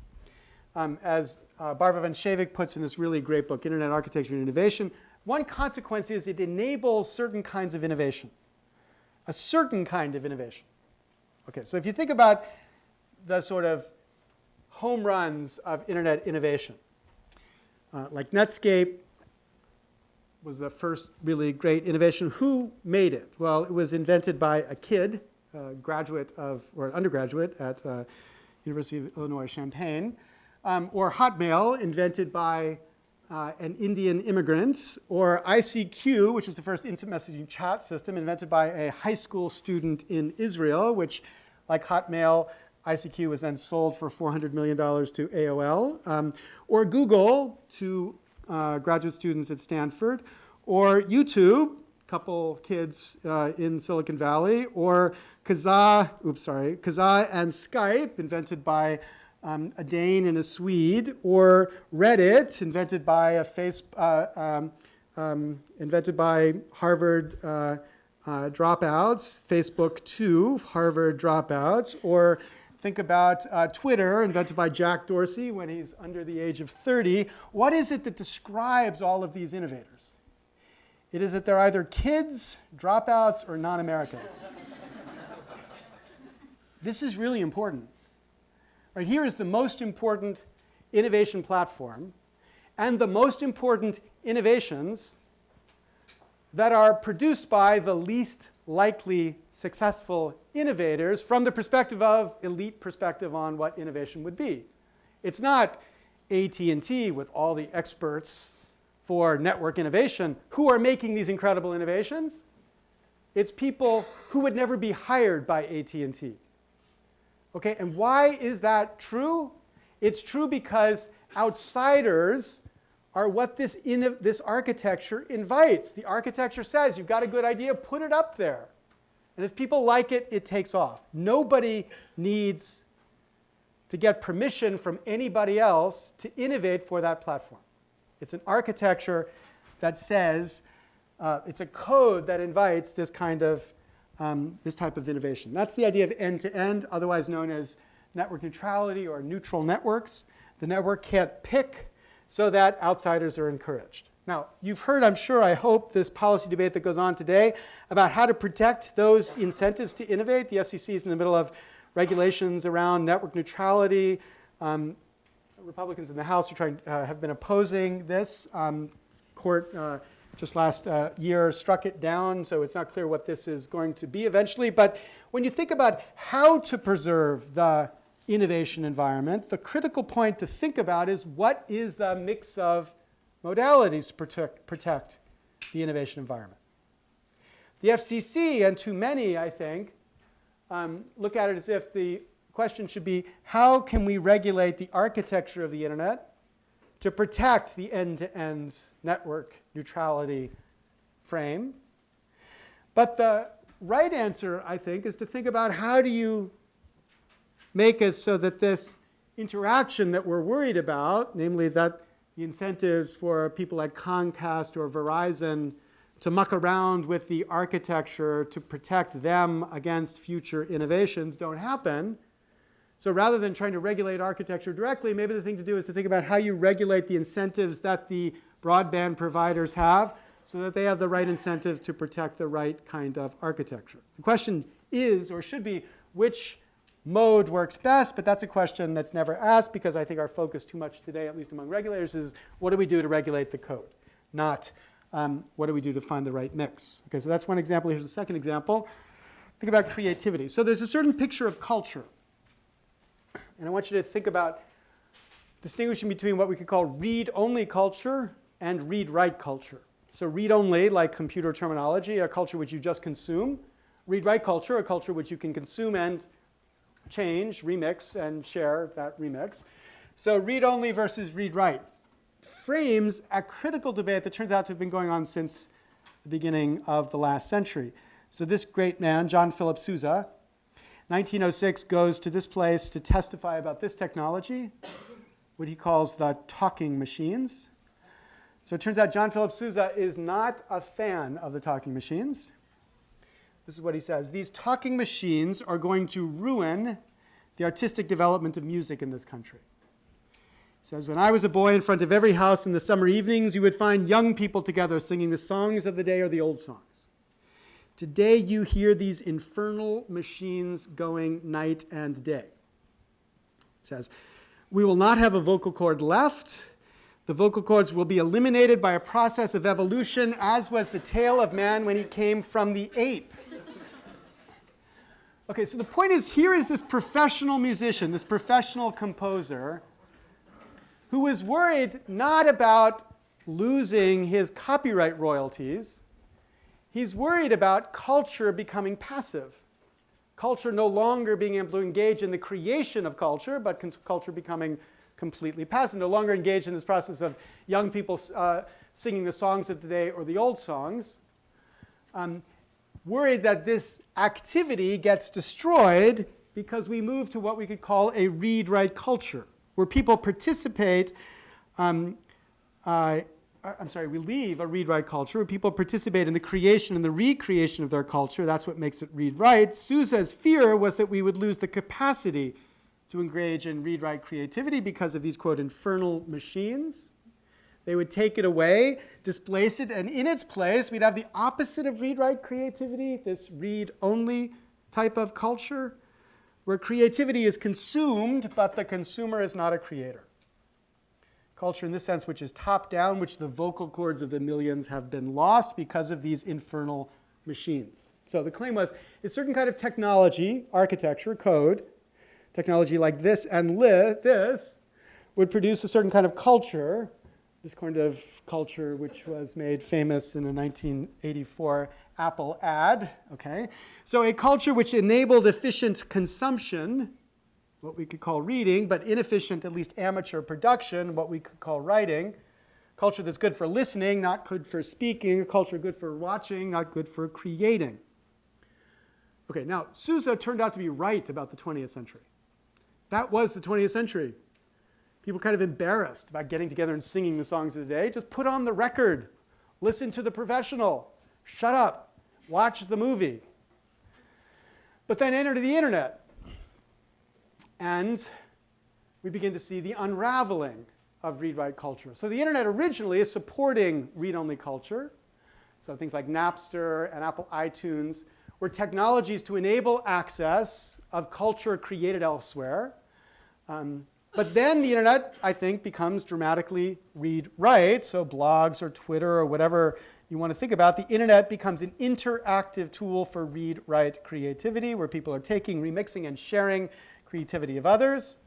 As Barbara van Schewick puts in this really great book, Internet Architecture and Innovation, one consequence is it enables certain kinds of innovation, a certain kind of innovation. OK, so if you think about the sort of home runs of internet innovation, like Netscape was the first really great innovation. Who made it? Well, it was invented by a kid, a graduate of, or an undergraduate at University of Illinois Champaign, or Hotmail, invented by an Indian immigrant, or ICQ, which was the first instant messaging chat system, invented by a high school student in Israel, which, like Hotmail, ICQ was then sold for $400 million to AOL, or Google to graduate students at Stanford, or YouTube, a couple kids in Silicon Valley, or Kazaa and Skype, invented by a Dane and a Swede, or Reddit, invented by Harvard dropouts, Facebook too, Harvard dropouts, or think about Twitter, invented by Jack Dorsey when he's under the age of 30. What is it that describes all of these innovators? It is that they're either kids, dropouts, or non-Americans. This is really important. Right here is the most important innovation platform and the most important innovations that are produced by the least likely successful innovators from the perspective of elite perspective on what innovation would be. It's not AT&T with all the experts for network innovation who are making these incredible innovations. It's people who would never be hired by AT&T. Okay, and why is that true? It's true because outsiders are what this architecture invites. The architecture says, you've got a good idea, put it up there. And if people like it, it takes off. Nobody needs to get permission from anybody else to innovate for that platform. It's an architecture that says, it's a code that invites this kind of this type of innovation. That's the idea of end-to-end, otherwise known as network neutrality or neutral networks. The network can't pick so that outsiders are encouraged. Now, you've heard, I'm sure, I hope, this policy debate that goes on today about how to protect those incentives to innovate. The FCC is in the middle of regulations around network neutrality. Republicans in the House have been opposing this. Court just last year struck it down, so it's not clear what this is going to be eventually. But when you think about how to preserve the innovation environment, the critical point to think about is what is the mix of modalities to protect the innovation environment. The FCC, and too many, I think, look at it as if the question should be, how can we regulate the architecture of the internet to protect the end-to-end network neutrality frame? But the right answer, I think, is to think about how do you make it so that this interaction that we're worried about, namely that the incentives for people like Comcast or Verizon to muck around with the architecture to protect them against future innovations don't happen. So rather than trying to regulate architecture directly, maybe the thing to do is to think about how you regulate the incentives that the broadband providers have so that they have the right incentive to protect the right kind of architecture. The question is, or should be, which mode works best? But that's a question that's never asked because I think our focus too much today, at least among regulators, is what do we do to regulate the code, not what do we do to find the right mix. Okay, so that's one example. Here's a second example. Think about creativity. So there's a certain picture of culture. And I want you to think about distinguishing between what we could call read-only culture and read-write culture. So read-only, like computer terminology, a culture which you just consume. Read-write culture, a culture which you can consume and change, remix, and share that remix. So read-only versus read-write frames a critical debate that turns out to have been going on since the beginning of the last century. So this great man, John Philip Sousa, 1906, goes to this place to testify about this technology, what he calls the talking machines. So it turns out John Philip Sousa is not a fan of the talking machines. This is what he says. These talking machines are going to ruin the artistic development of music in this country. He says, when I was a boy, in front of every house in the summer evenings, you would find young people together singing the songs of the day or the old songs. Today, you hear these infernal machines going night and day. It says, we will not have a vocal cord left. The vocal cords will be eliminated by a process of evolution, as was the tail of man when he came from the ape. Okay, so the point is, here is this professional musician, this professional composer, who is worried not about losing his copyright royalties. He's worried about culture becoming passive. Culture no longer being able to engage in the creation of culture, but culture becoming completely passive, no longer engaged in this process of young people singing the songs of the day or the old songs. Worried that this activity gets destroyed because we move to what we could call a read-write culture, where people participate, we leave a read-write culture where people participate in the creation and the recreation of their culture. That's what makes it read-write. Sousa's fear was that we would lose the capacity to engage in read-write creativity because of these, quote, infernal machines. They would take it away, displace it, and in its place, we'd have the opposite of read-write creativity, this read-only type of culture, where creativity is consumed, but the consumer is not a creator. Culture in this sense, which is top-down, which the vocal cords of the millions have been lost because of these infernal machines. So the claim was, a certain kind of technology, architecture, code, technology like this and this, would produce a certain kind of culture, this kind of culture which was made famous in a 1984 Apple ad, okay? So a culture which enabled efficient consumption, what we could call reading, but inefficient, at least amateur production, what we could call writing. Culture that's good for listening, not good for speaking. A culture good for watching, not good for creating. Okay, now, Sousa turned out to be right about the 20th century. That was the 20th century. People kind of embarrassed about getting together and singing the songs of the day. Just put on the record. Listen to the professional. Shut up. Watch the movie. But then enter the internet. And we begin to see the unraveling of read-write culture. So the internet originally is supporting read-only culture. So things like Napster and Apple iTunes were technologies to enable access of culture created elsewhere. But then the internet, I think, becomes dramatically read-write. So blogs or Twitter or whatever you want to think about, the internet becomes an interactive tool for read-write creativity, where people are taking, remixing, and sharing creativity of others.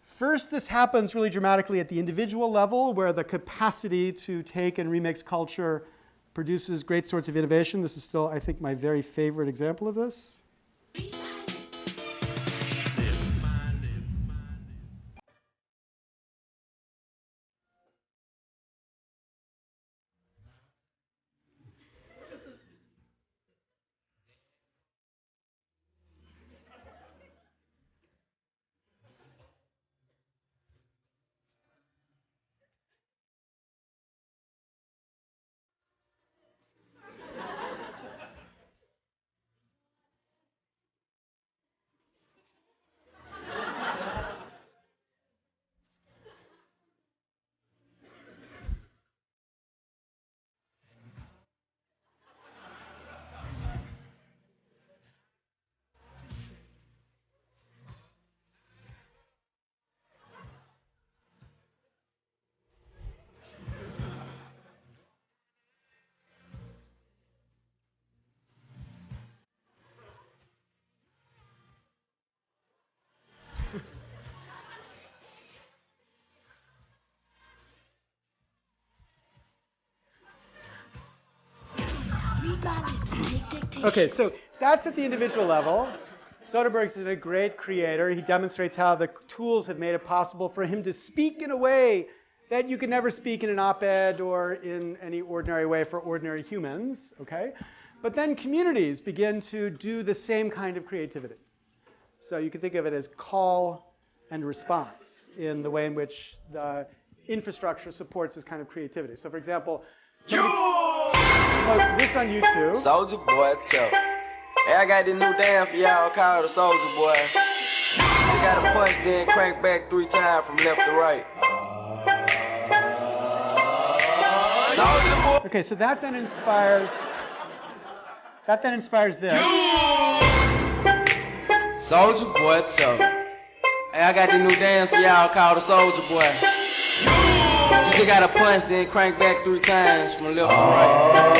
First, this happens really dramatically at the individual level, where the capacity to take and remix culture produces great sorts of innovation. This is still, I think, my very favorite example of this. Okay, so that's at the individual level. Soderbergh's a great creator. He demonstrates how the tools have made it possible for him to speak in a way that you could never speak in an op-ed or in any ordinary way for ordinary humans, okay? But then communities begin to do the same kind of creativity. So you can think of it as call and response in the way in which the infrastructure supports this kind of creativity. So for example, somebody posts this on YouTube. Soldier boy, tough. Hey, I got this new dance for y'all called the Soldier Boy. Just got a punch, then crank back 3 times from left to right. Soldier boy. Okay, so that then inspires this. Soldier boy, tough. Hey, I got this new dance for y'all called the Soldier Boy. You just got a punch, then crank back 3 times from left to right.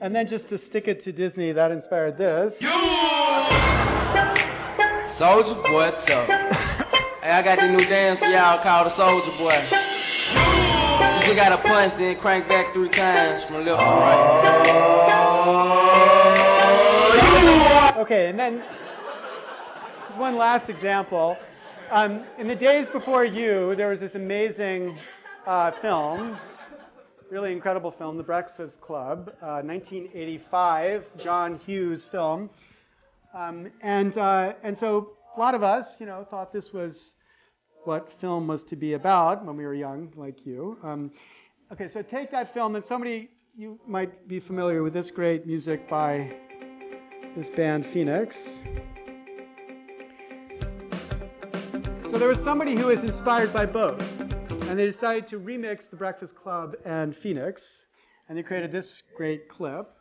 And then just to stick it to Disney, that inspired this. Soldier boy, tough. Hey, I got this new dance for y'all called the Soldier Boy. You just got a punch, then crank back 3 times from left to right. Okay, and then there's one last example. In the days before you, there was this amazing film, really incredible film, The Breakfast Club, 1985, John Hughes film. And so a lot of us, thought this was what film was to be about when we were young, like you. Okay, so take that film, and you might be familiar with this great music by this band Phoenix. So there was somebody who was inspired by both, and they decided to remix The Breakfast Club and Phoenix, and they created this great clip.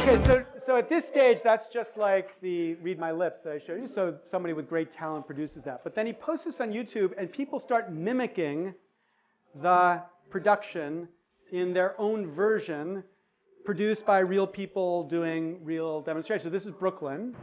Okay, so at this stage, that's just like the Read My Lips that I showed you. So somebody with great talent produces that. But then he posts this on YouTube, and people start mimicking the production in their own version, produced by real people doing real demonstrations. So this is Brooklyn.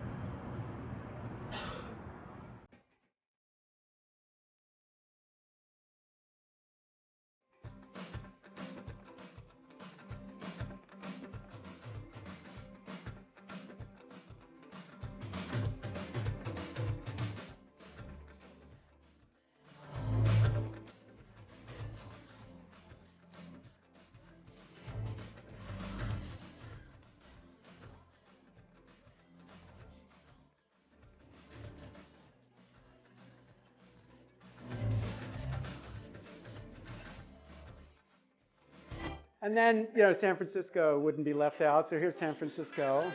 And then, San Francisco wouldn't be left out. So here's San Francisco.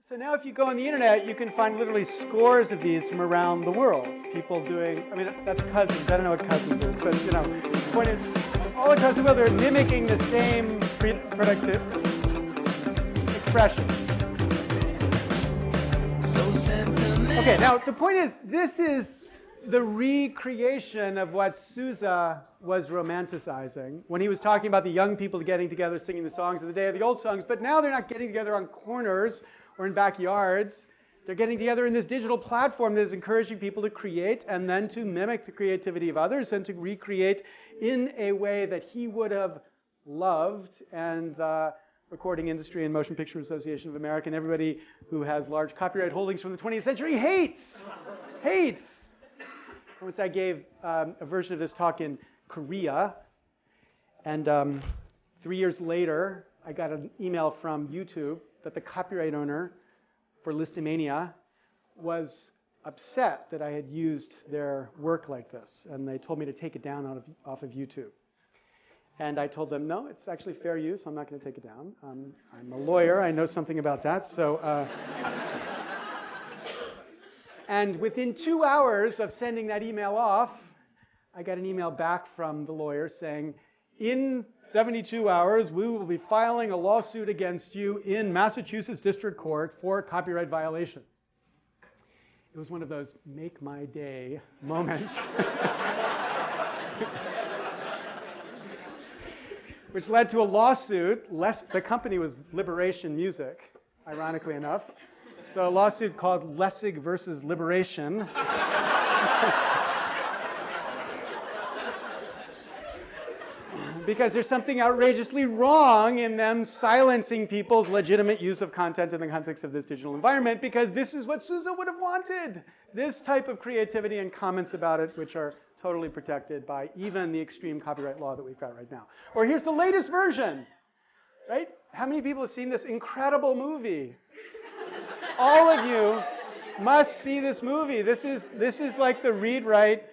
So now if you go on the internet, you can find literally scores of these from around the world. People doing, that's cousins. I don't know what cousins is, but the point is, all across the world, they're mimicking the same productive expression. Okay, now the point is, this is the recreation of what Sousa was romanticizing when he was talking about the young people getting together singing the songs of the day of the old songs. But now they're not getting together on corners or in backyards. They're getting together in this digital platform that is encouraging people to create and then to mimic the creativity of others and to recreate in a way that he would have loved and the Recording Industry and Motion Picture Association of America, and everybody who has large copyright holdings from the 20th century hates. Once I gave a version of this talk in Korea, and 3 years later, I got an email from YouTube that the copyright owner for Listomania was upset that I had used their work like this, and they told me to take it down off of YouTube. And I told them, no, it's actually fair use. I'm not going to take it down. I'm a lawyer. I know something about that. So, and within 2 hours of sending that email off, I got an email back from the lawyer saying, in 72 hours, we will be filing a lawsuit against you in Massachusetts District Court for copyright violation. It was one of those make my day moments. Which led to a lawsuit. The company was Liberation Music, ironically enough. So a lawsuit called Lessig versus Liberation. Because there's something outrageously wrong in them silencing people's legitimate use of content in the context of this digital environment, because this is what Sousa would have wanted. This type of creativity and comments about it, which are totally protected by even the extreme copyright law that we've got right now. Or here's the latest version, right? How many people have seen this incredible movie? All of you must see this movie. This is like the read-write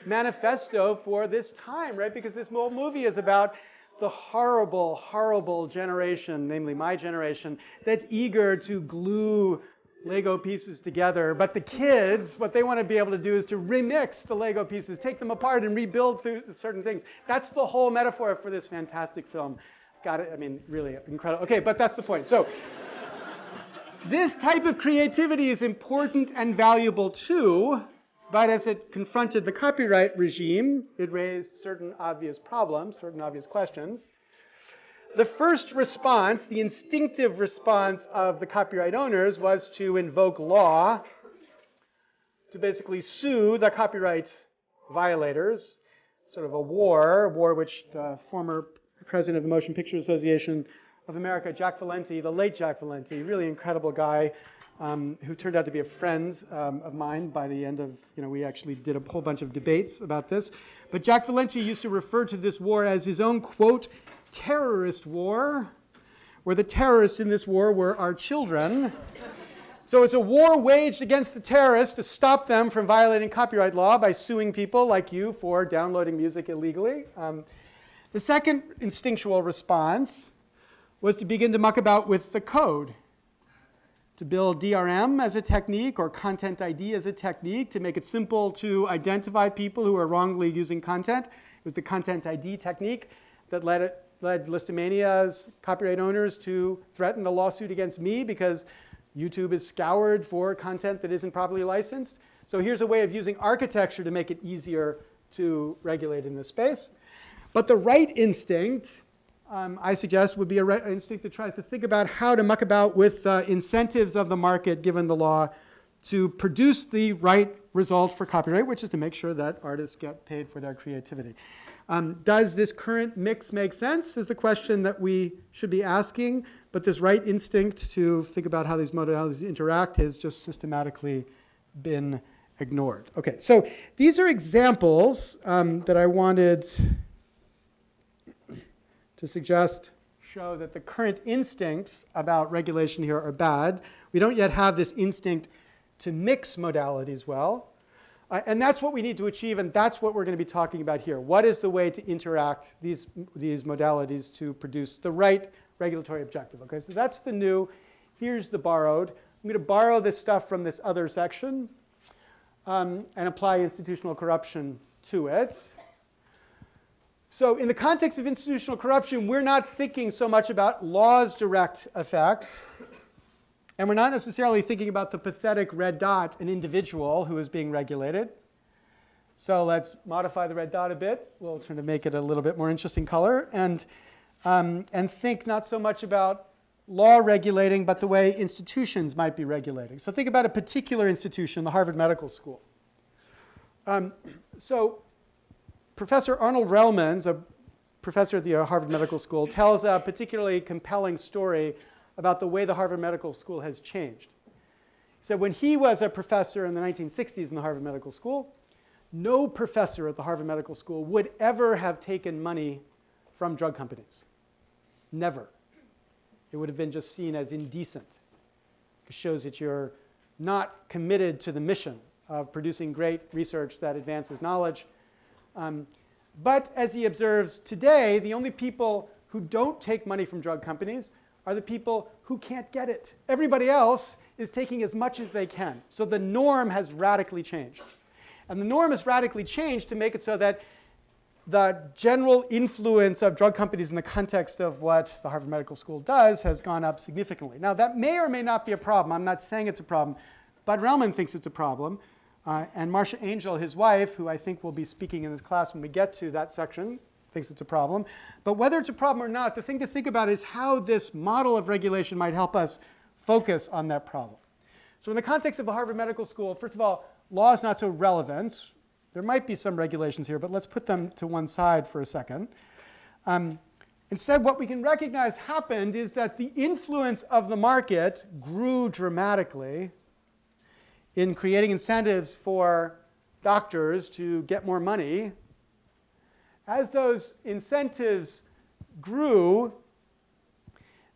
manifesto for this time, right? Because this whole movie is about the horrible, horrible generation, namely my generation, that's eager to glue Lego pieces together. But the kids, what they want to be able to do is to remix the Lego pieces, take them apart and rebuild through certain things. That's the whole metaphor for this fantastic film. Got it? I mean, really incredible. Okay, but that's the point. So this type of creativity is important and valuable too, but as it confronted the copyright regime, it raised certain obvious problems, certain obvious questions. The first response, the instinctive response of the copyright owners, was to invoke law to basically sue the copyright violators, sort of a war which the former president of the Motion Picture Association of America, Jack Valenti, the late Jack Valenti, really incredible guy, who turned out to be a friend of mine by the end of, we actually did a whole bunch of debates about this. But Jack Valenti used to refer to this war as his own, quote, terrorist war, where the terrorists in this war were our children. So it's a war waged against the terrorists to stop them from violating copyright law by suing people like you for downloading music illegally. The second instinctual response was to begin to muck about with the code, to build DRM as a technique or content ID as a technique to make it simple to identify people who are wrongly using content. It was the content ID technique that led Listomania's copyright owners to threaten a lawsuit against me because YouTube is scoured for content that isn't properly licensed. So here's a way of using architecture to make it easier to regulate in this space. But the right instinct, I suggest, would be a right instinct that tries to think about how to muck about with incentives of the market, given the law, to produce the right result for copyright, which is to make sure that artists get paid for their creativity. Does this current mix make sense is the question that we should be asking, but this right instinct to think about how these modalities interact has just systematically been ignored. Okay, so these are examples that I wanted to suggest show that the current instincts about regulation here are bad. We don't yet have this instinct to mix modalities well. And that's what we need to achieve, and that's what we're going to be talking about here. What is the way to interact these modalities to produce the right regulatory objective? Okay, so that's the new. Here's the borrowed. I'm going to borrow this stuff from this other section and apply institutional corruption to it. So in the context of institutional corruption, we're not thinking so much about law's direct effect. And we're not necessarily thinking about the pathetic red dot, an individual who is being regulated. So let's modify the red dot a bit. We'll try to make it a little bit more interesting color. And think not so much about law regulating, but the way institutions might be regulating. So think about a particular institution, the Harvard Medical School. So Professor Arnold Relman's a professor at the Harvard Medical School, tells a particularly compelling story about the way the Harvard Medical School has changed. He said when he was a professor in the 1960s in the Harvard Medical School, no professor at the Harvard Medical School would ever have taken money from drug companies. Never. It would have been just seen as indecent. It shows that you're not committed to the mission of producing great research that advances knowledge. But as he observes today, the only people who don't take money from drug companies are the people who can't get it. Everybody else is taking as much as they can. So the norm has radically changed. And the norm has radically changed to make it so that the general influence of drug companies in the context of what the Harvard Medical School does has gone up significantly. Now, that may or may not be a problem. I'm not saying it's a problem. Bud Relman thinks it's a problem. And Marcia Angel, his wife, who I think will be speaking in this class when we get to that section, thinks it's a problem. But whether it's a problem or not, the thing to think about is how this model of regulation might help us focus on that problem. So in the context of the Harvard Medical School, first of all, law is not so relevant. There might be some regulations here, but let's put them to one side for a second. Instead, what we can recognize happened is that the influence of the market grew dramatically in creating incentives for doctors to get more money. As those incentives grew,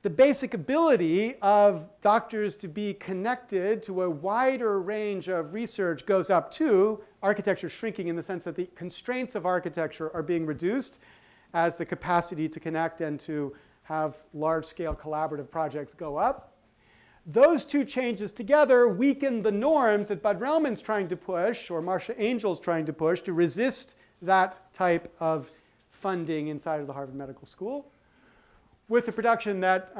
the basic ability of doctors to be connected to a wider range of research goes up too. Architecture is shrinking in the sense that the constraints of architecture are being reduced as the capacity to connect and to have large-scale collaborative projects go up. Those two changes together weaken the norms that Bud Relman's trying to push, or Marcia Angel's trying to push, to resist that type of funding inside of the Harvard Medical School, with the production that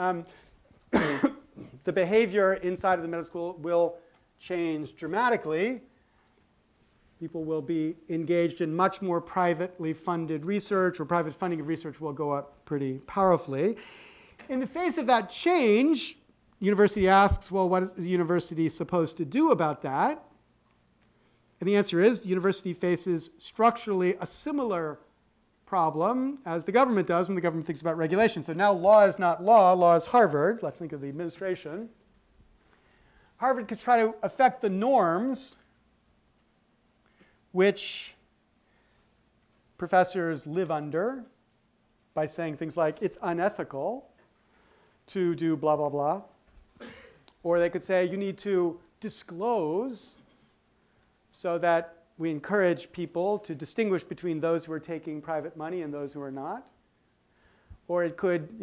the behavior inside of the medical school will change dramatically. People will be engaged in much more privately funded research, or private funding of research will go up pretty powerfully. In the face of that change, the university asks, well, what is the university supposed to do about that? And the answer is the university faces structurally a similar problem as the government does when the government thinks about regulation. So now law is not law, law is Harvard. Let's think of the administration. Harvard could try to affect the norms which professors live under by saying things like, it's unethical to do blah, blah, blah. Or they could say, you need to disclose so that we encourage people to distinguish between those who are taking private money and those who are not. Or it could,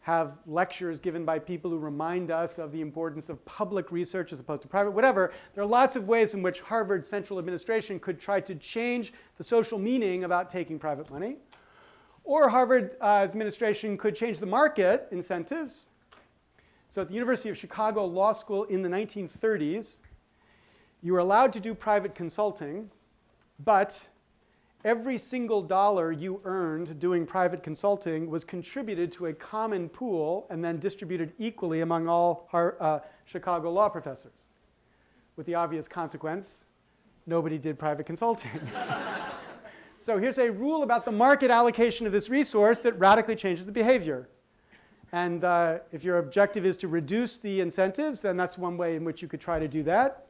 have lectures given by people who remind us of the importance of public research as opposed to private, whatever. There are lots of ways in which Harvard central administration could try to change the social meaning about taking private money. Or Harvard administration could change the market incentives. So at the University of Chicago Law School in the 1930s, you were allowed to do private consulting, but every single dollar you earned doing private consulting was contributed to a common pool and then distributed equally among all Chicago law professors, with the obvious consequence, nobody did private consulting. So here's a rule about the market allocation of this resource that radically changes the behavior. And if your objective is to reduce the incentives, then that's one way in which you could try to do that.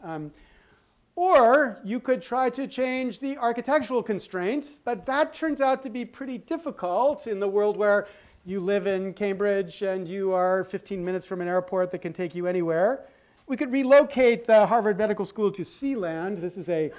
Or you could try to change the architectural constraints, but that turns out to be pretty difficult in the world where you live in Cambridge and you are 15 minutes from an airport that can take you anywhere. We could relocate the Harvard Medical School to Sealand. This is a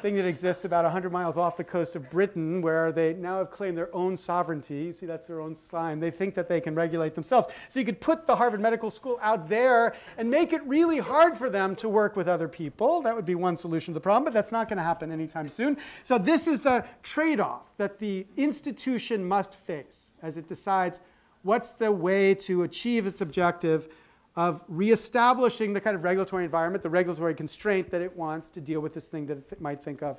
thing that exists about 100 miles off the coast of Britain, where they now have claimed their own sovereignty. You see, that's their own sign. They think that they can regulate themselves. So you could put the Harvard Medical School out there and make it really hard for them to work with other people. That would be one solution to the problem, but that's not going to happen anytime soon. So this is the trade-off that the institution must face as it decides what's the way to achieve its objective of reestablishing the kind of regulatory environment, the regulatory constraint that it wants to deal with this thing that it might think of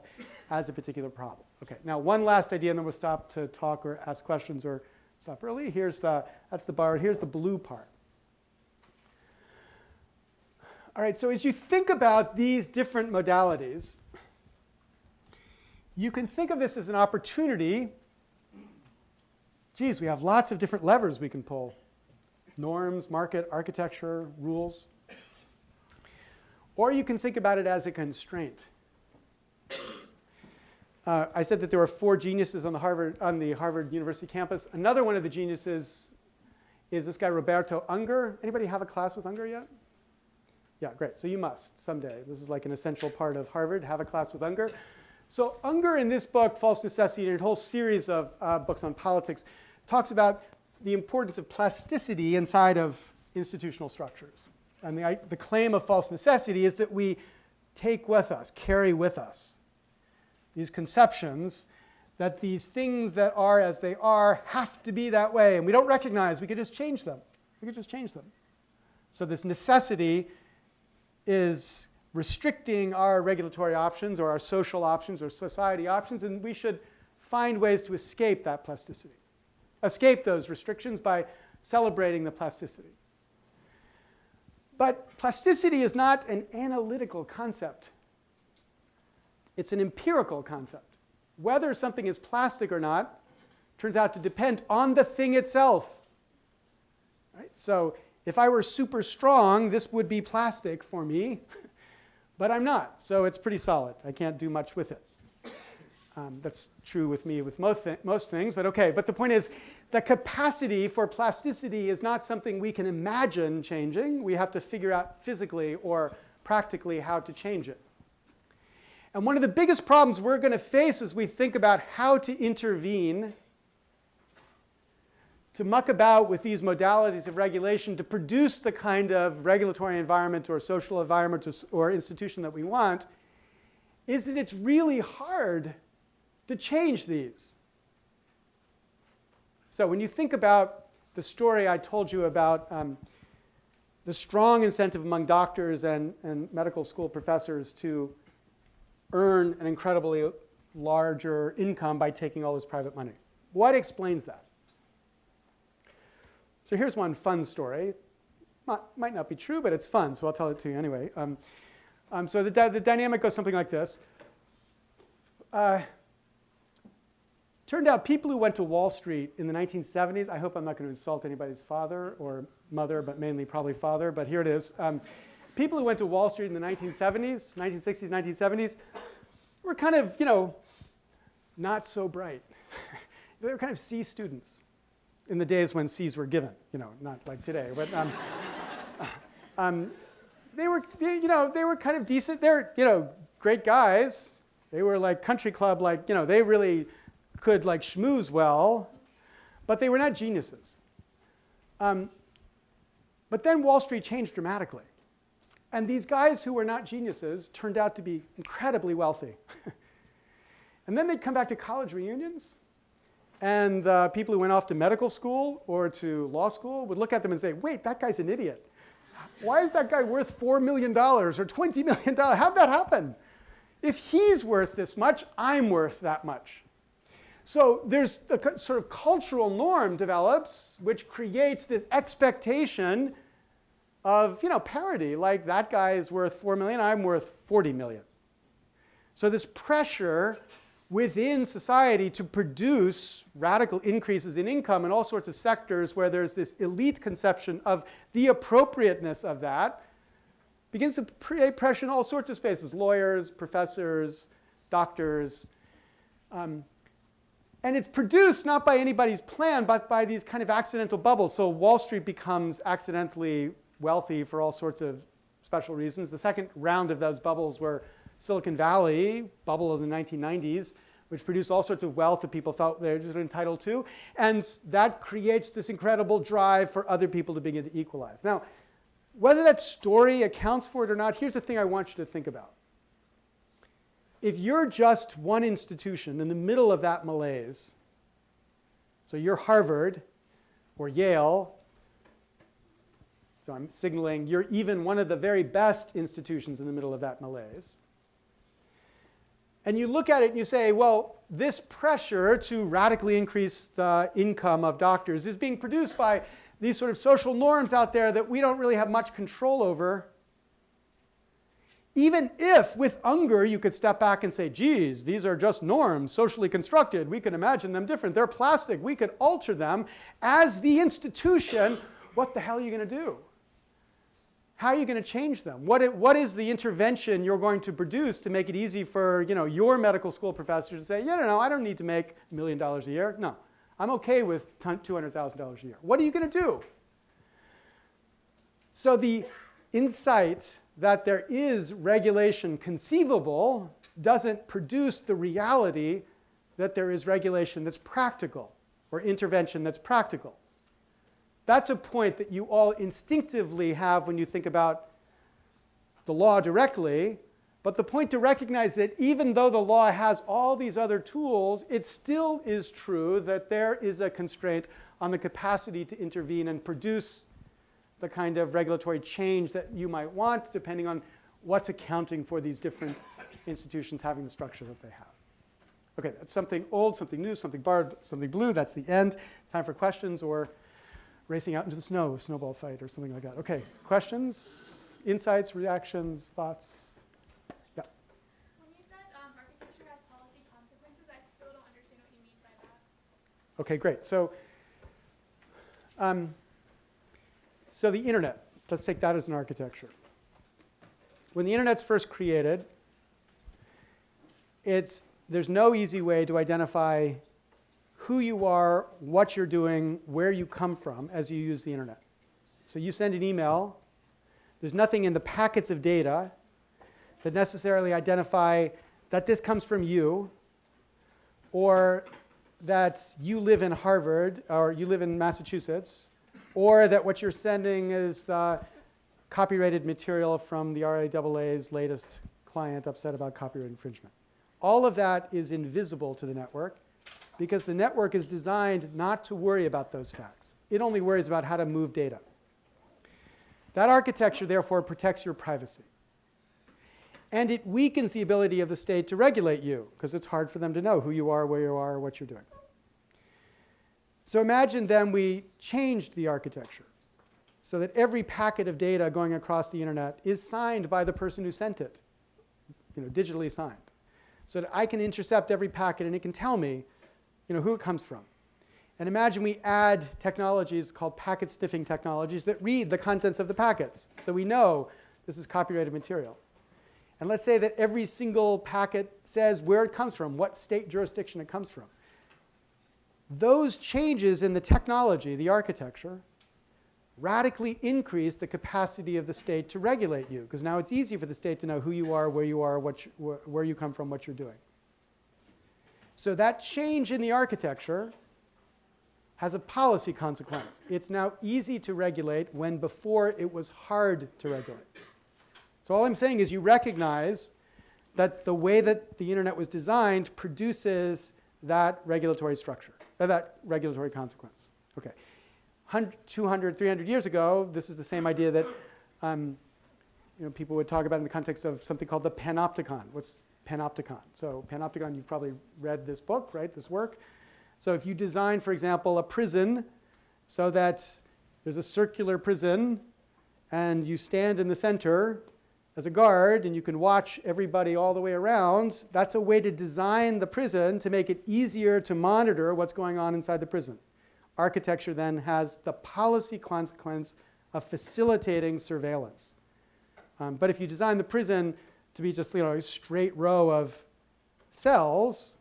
as a particular problem. Okay, now one last idea, and then we'll stop to talk or ask questions or stop early. That's the bar. Here's the blue part. All right, so as you think about these different modalities, you can think of this as an opportunity geez, we have lots of different levers we can pull. Norms, market, architecture, rules. Or you can think about it as a constraint. I said that there were 4 geniuses on the Harvard University campus. Another one of the geniuses is this guy Roberto Unger. Anybody have a class with Unger yet? Yeah, great. So you must someday. This is like an essential part of Harvard, have a class with Unger. So Unger in this book, False Necessity, and a whole series of books on politics, talks about the importance of plasticity inside of institutional structures. And the claim of false necessity is that we take with us, carry with us, these conceptions that these things that are as they are have to be that way, and we don't recognize we could just change them. We could just change them. So this necessity is restricting our regulatory options or our social options or society options, and we should find ways to escape that plasticity. Escape those restrictions by celebrating the plasticity. But plasticity is not an analytical concept. It's an empirical concept. Whether something is plastic or not turns out to depend on the thing itself. Right? So if I were super strong, this would be plastic for me, but I'm not. So it's pretty solid. I can't do much with it. That's true with me with most things, but okay. But the point is, the capacity for plasticity is not something we can imagine changing. We have to figure out physically or practically how to change it. And one of the biggest problems we're going to face as we think about how to intervene, to muck about with these modalities of regulation to produce the kind of regulatory environment or social environment or institution that we want, is that it's really hard to change these. So when you think about the story I told you about the strong incentive among doctors and medical school professors to earn an incredibly larger income by taking all this private money, what explains that? So here's one fun story. Might not be true, but it's fun, so I'll tell it to you anyway. So the dynamic goes something like this. Turned out people who went to Wall Street in the 1970s, I hope I'm not going to insult anybody's father or mother, but mainly probably father, but here it is. People who went to Wall Street in the 1970s, 1960s, 1970s, were kind of, not so bright. They were kind of C students in the days when C's were given, not like today. But they were kind of decent. They're, great guys. They were like country club, they really could schmooze well, but they were not geniuses. But then Wall Street changed dramatically. And these guys who were not geniuses turned out to be incredibly wealthy. And then they'd come back to college reunions, and people who went off to medical school or to law school would look at them and say, wait, that guy's an idiot. Why is that guy worth $4 million or $20 million? How'd that happen? If he's worth this much, I'm worth that much. So there's a sort of cultural norm develops, which creates this expectation of parity, like that guy is worth 4 million, I'm worth 40 million. So this pressure within society to produce radical increases in income in all sorts of sectors where there's this elite conception of the appropriateness of that begins to create pressure in all sorts of spaces, lawyers, professors, doctors. And it's produced not by anybody's plan, but by these kind of accidental bubbles. So Wall Street becomes accidentally wealthy for all sorts of special reasons. The second round of those bubbles were Silicon Valley, bubble of the 1990s, which produced all sorts of wealth that people felt they were entitled to. And that creates this incredible drive for other people to begin to equalize. Now, whether that story accounts for it or not, here's the thing I want you to think about. If you're just one institution in the middle of that malaise, so you're Harvard or Yale, so I'm signaling you're even one of the very best institutions in the middle of that malaise, and you look at it and you say, well, this pressure to radically increase the income of doctors is being produced by these sort of social norms out there that we don't really have much control over. Even if with Unger you could step back and say, geez, these are just norms, socially constructed. We can imagine them different. They're plastic. We could alter them. As the institution, what the hell are you going to do? How are you going to change them? What is the intervention you're going to produce to make it easy for your medical school professor to say, no, I don't need to make $1 million a year. No, I'm OK with $200,000 a year. What are you going to do? So the insight that there is regulation conceivable doesn't produce the reality that there is regulation that's practical or intervention that's practical. That's a point that you all instinctively have when you think about the law directly. But the point to recognize that even though the law has all these other tools, it still is true that there is a constraint on the capacity to intervene and produce the kind of regulatory change that you might want, depending on what's accounting for these different institutions having the structure that they have. OK, that's something old, something new, something borrowed, something blue. That's the end. Time for questions or racing out into the snow, snowball fight or something like that. OK, questions, insights, reactions, thoughts? Yeah. When you said architecture has policy consequences, I still don't understand what you mean by that. OK, great. So the internet, let's take that as an architecture. When the internet's first created, there's no easy way to identify who you are, what you're doing, where you come from as you use the internet. So you send an email. There's nothing in the packets of data that necessarily identify that this comes from you, or that you live in Harvard, or you live in Massachusetts, or that what you're sending is the copyrighted material from the RIAA's latest client upset about copyright infringement. All of that is invisible to the network because the network is designed not to worry about those facts. It only worries about how to move data. That architecture, therefore, protects your privacy. And it weakens the ability of the state to regulate you because it's hard for them to know who you are, where you are, what you're doing. So imagine then we changed the architecture so that every packet of data going across the internet is signed by the person who sent it, digitally signed. So that I can intercept every packet and it can tell me who it comes from. And imagine we add technologies called packet sniffing technologies that read the contents of the packets. So we know this is copyrighted material. And let's say that every single packet says where it comes from, what state jurisdiction it comes from. Those changes in the technology, the architecture, radically increase the capacity of the state to regulate you, because now it's easy for the state to know who you are, where you come from, what you're doing. So that change in the architecture has a policy consequence. It's now easy to regulate when before it was hard to regulate. So all I'm saying is you recognize that the way that the internet was designed produces that regulatory structure, or that regulatory consequence. OK. 200, 300 years ago, this is the same idea that people would talk about in the context of something called the panopticon. What's panopticon? So panopticon, you've probably read this book, right, this work. So if you design, for example, a prison so that there's a circular prison, and you stand in the center as a guard, and you can watch everybody all the way around, that's a way to design the prison to make it easier to monitor what's going on inside the prison. Architecture then has the policy consequence of facilitating surveillance. But if you design the prison to be just a straight row of cells,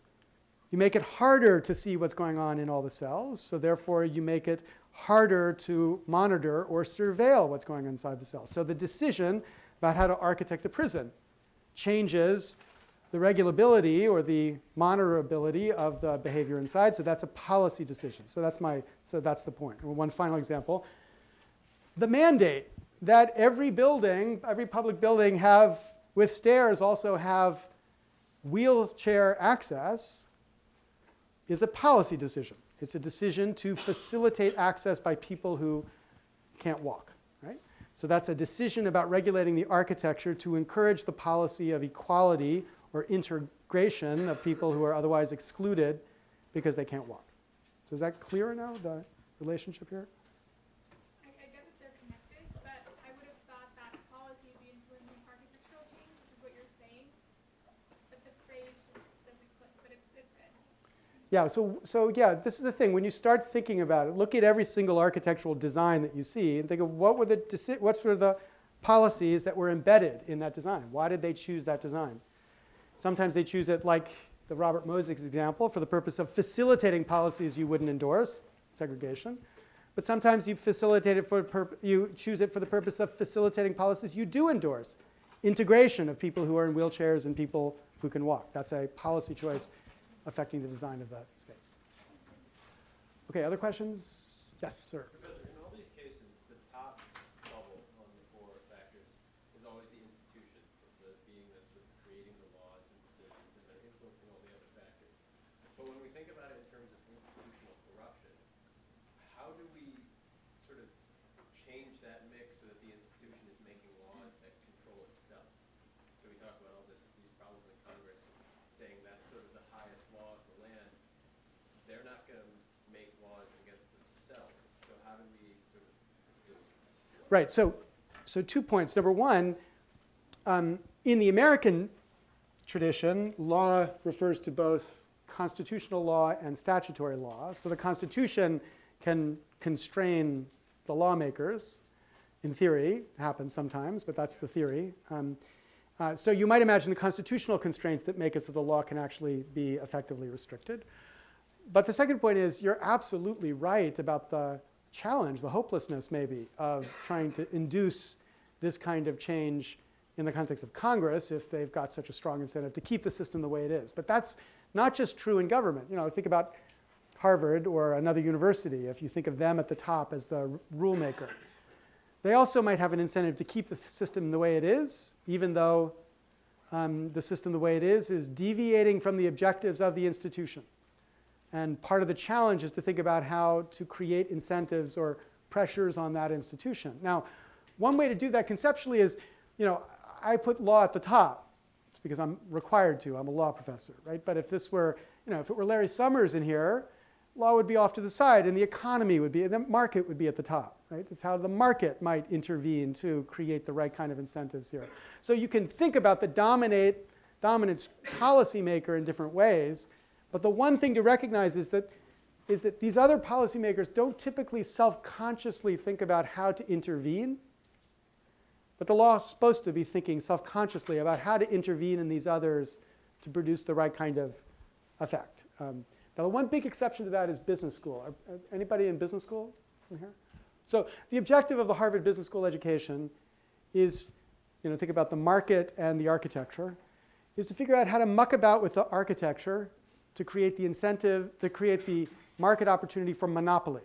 you make it harder to see what's going on in all the cells. So therefore, you make it harder to monitor or surveil what's going on inside the cells. So the decision about how to architect the prison changes the regulability or the monitorability of the behavior inside. So that's a policy decision. So that's the point. One final example. The mandate that every building, every public building with stairs also have wheelchair access is a policy decision. It's a decision to facilitate access by people who can't walk, right? So that's a decision about regulating the architecture to encourage the policy of equality or integration of people who are otherwise excluded because they can't walk. So is that clearer now, the relationship here? I get that they're connected, but I would have thought that policy would be influencing architectural change. Yeah, so yeah, this is the thing. When you start thinking about it, look at every single architectural design that you see and think of what were the policies that were embedded in that design. Why did they choose that design? Sometimes they choose it, like the Robert Mosig's example, for the purpose of facilitating policies you wouldn't endorse, segregation. But sometimes you choose it for the purpose of facilitating policies you do endorse, integration of people who are in wheelchairs and people who can walk. That's a policy choice affecting the design of that space. Okay, other questions? Yes, sir. Professor, in all these cases, the top bubble on the four factors is always the institution, the being that's sort of creating the laws and decisions and then influencing all the other factors. But when we think about it in terms of institutional corruption, how do we sort of change that mix so that the institution is making laws that control itself? So we talk about all these problems in Congress saying that's sort of the highest law of the land. They're not going to make laws against themselves. So how do we sort of do that? Right, so 2 points. Number one, in the American tradition, law refers to both constitutional law and statutory law. So the Constitution can constrain the lawmakers. In theory, it happens sometimes, but that's the theory. So you might imagine the constitutional constraints that make it so the law can actually be effectively restricted. But the second point is you're absolutely right about the challenge, the hopelessness maybe, of trying to induce this kind of change in the context of Congress if they've got such a strong incentive to keep the system the way it is. But that's not just true in government. You know, think about Harvard or another university, if you think of them at the top as the rule maker. They also might have an incentive to keep the system the way it is, even though the system the way it is deviating from the objectives of the institution. And part of the challenge is to think about how to create incentives or pressures on that institution. Now, one way to do that conceptually is, you know, I put law at the top. It's because I'm required to. I'm a law professor, right? But if this were, you know, if it were Larry Summers in here, law would be off to the side, and the economy would be, the market would be at the top, right? It's how the market might intervene to create the right kind of incentives here. So you can think about the dominant policymaker in different ways, but the one thing to recognize is that these other policymakers don't typically self-consciously think about how to intervene, but the law is supposed to be thinking self-consciously about how to intervene in these others to produce the right kind of effect. Now, the one big exception to that is business school. Anybody in business school in here? So the objective of the Harvard Business School education is, you know, think about the market and the architecture, is to figure out how to muck about with the architecture to create the incentive, to create the market opportunity for monopoly.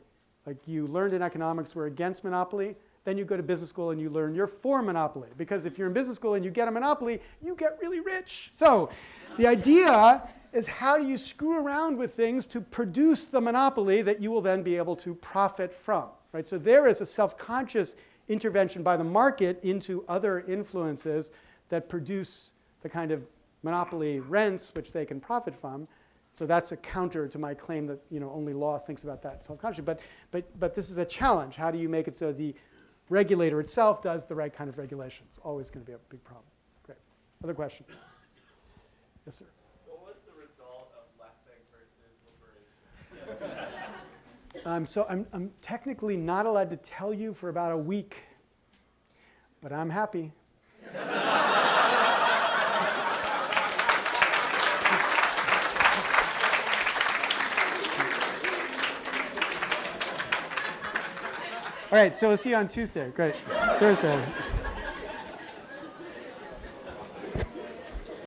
Like you learned in economics, we're against monopoly. Then you go to business school and you learn you're for monopoly. Because if you're in business school and you get a monopoly, you get really rich. So the idea is how do you screw around with things to produce the monopoly that you will then be able to profit from, right? So there is a self-conscious intervention by the market into other influences that produce the kind of monopoly rents which they can profit from. So that's a counter to my claim that, you know, only law thinks about that self-consciously. But this is a challenge. How do you make it so the regulator itself does the right kind of regulation? It's always going to be a big problem. Great. Other questions? Yes, sir. What was the result of Lessig versus liberation? So I'm technically not allowed to tell you for about a week, but I'm happy. All right, so we'll see you on Tuesday. Great. Thursday.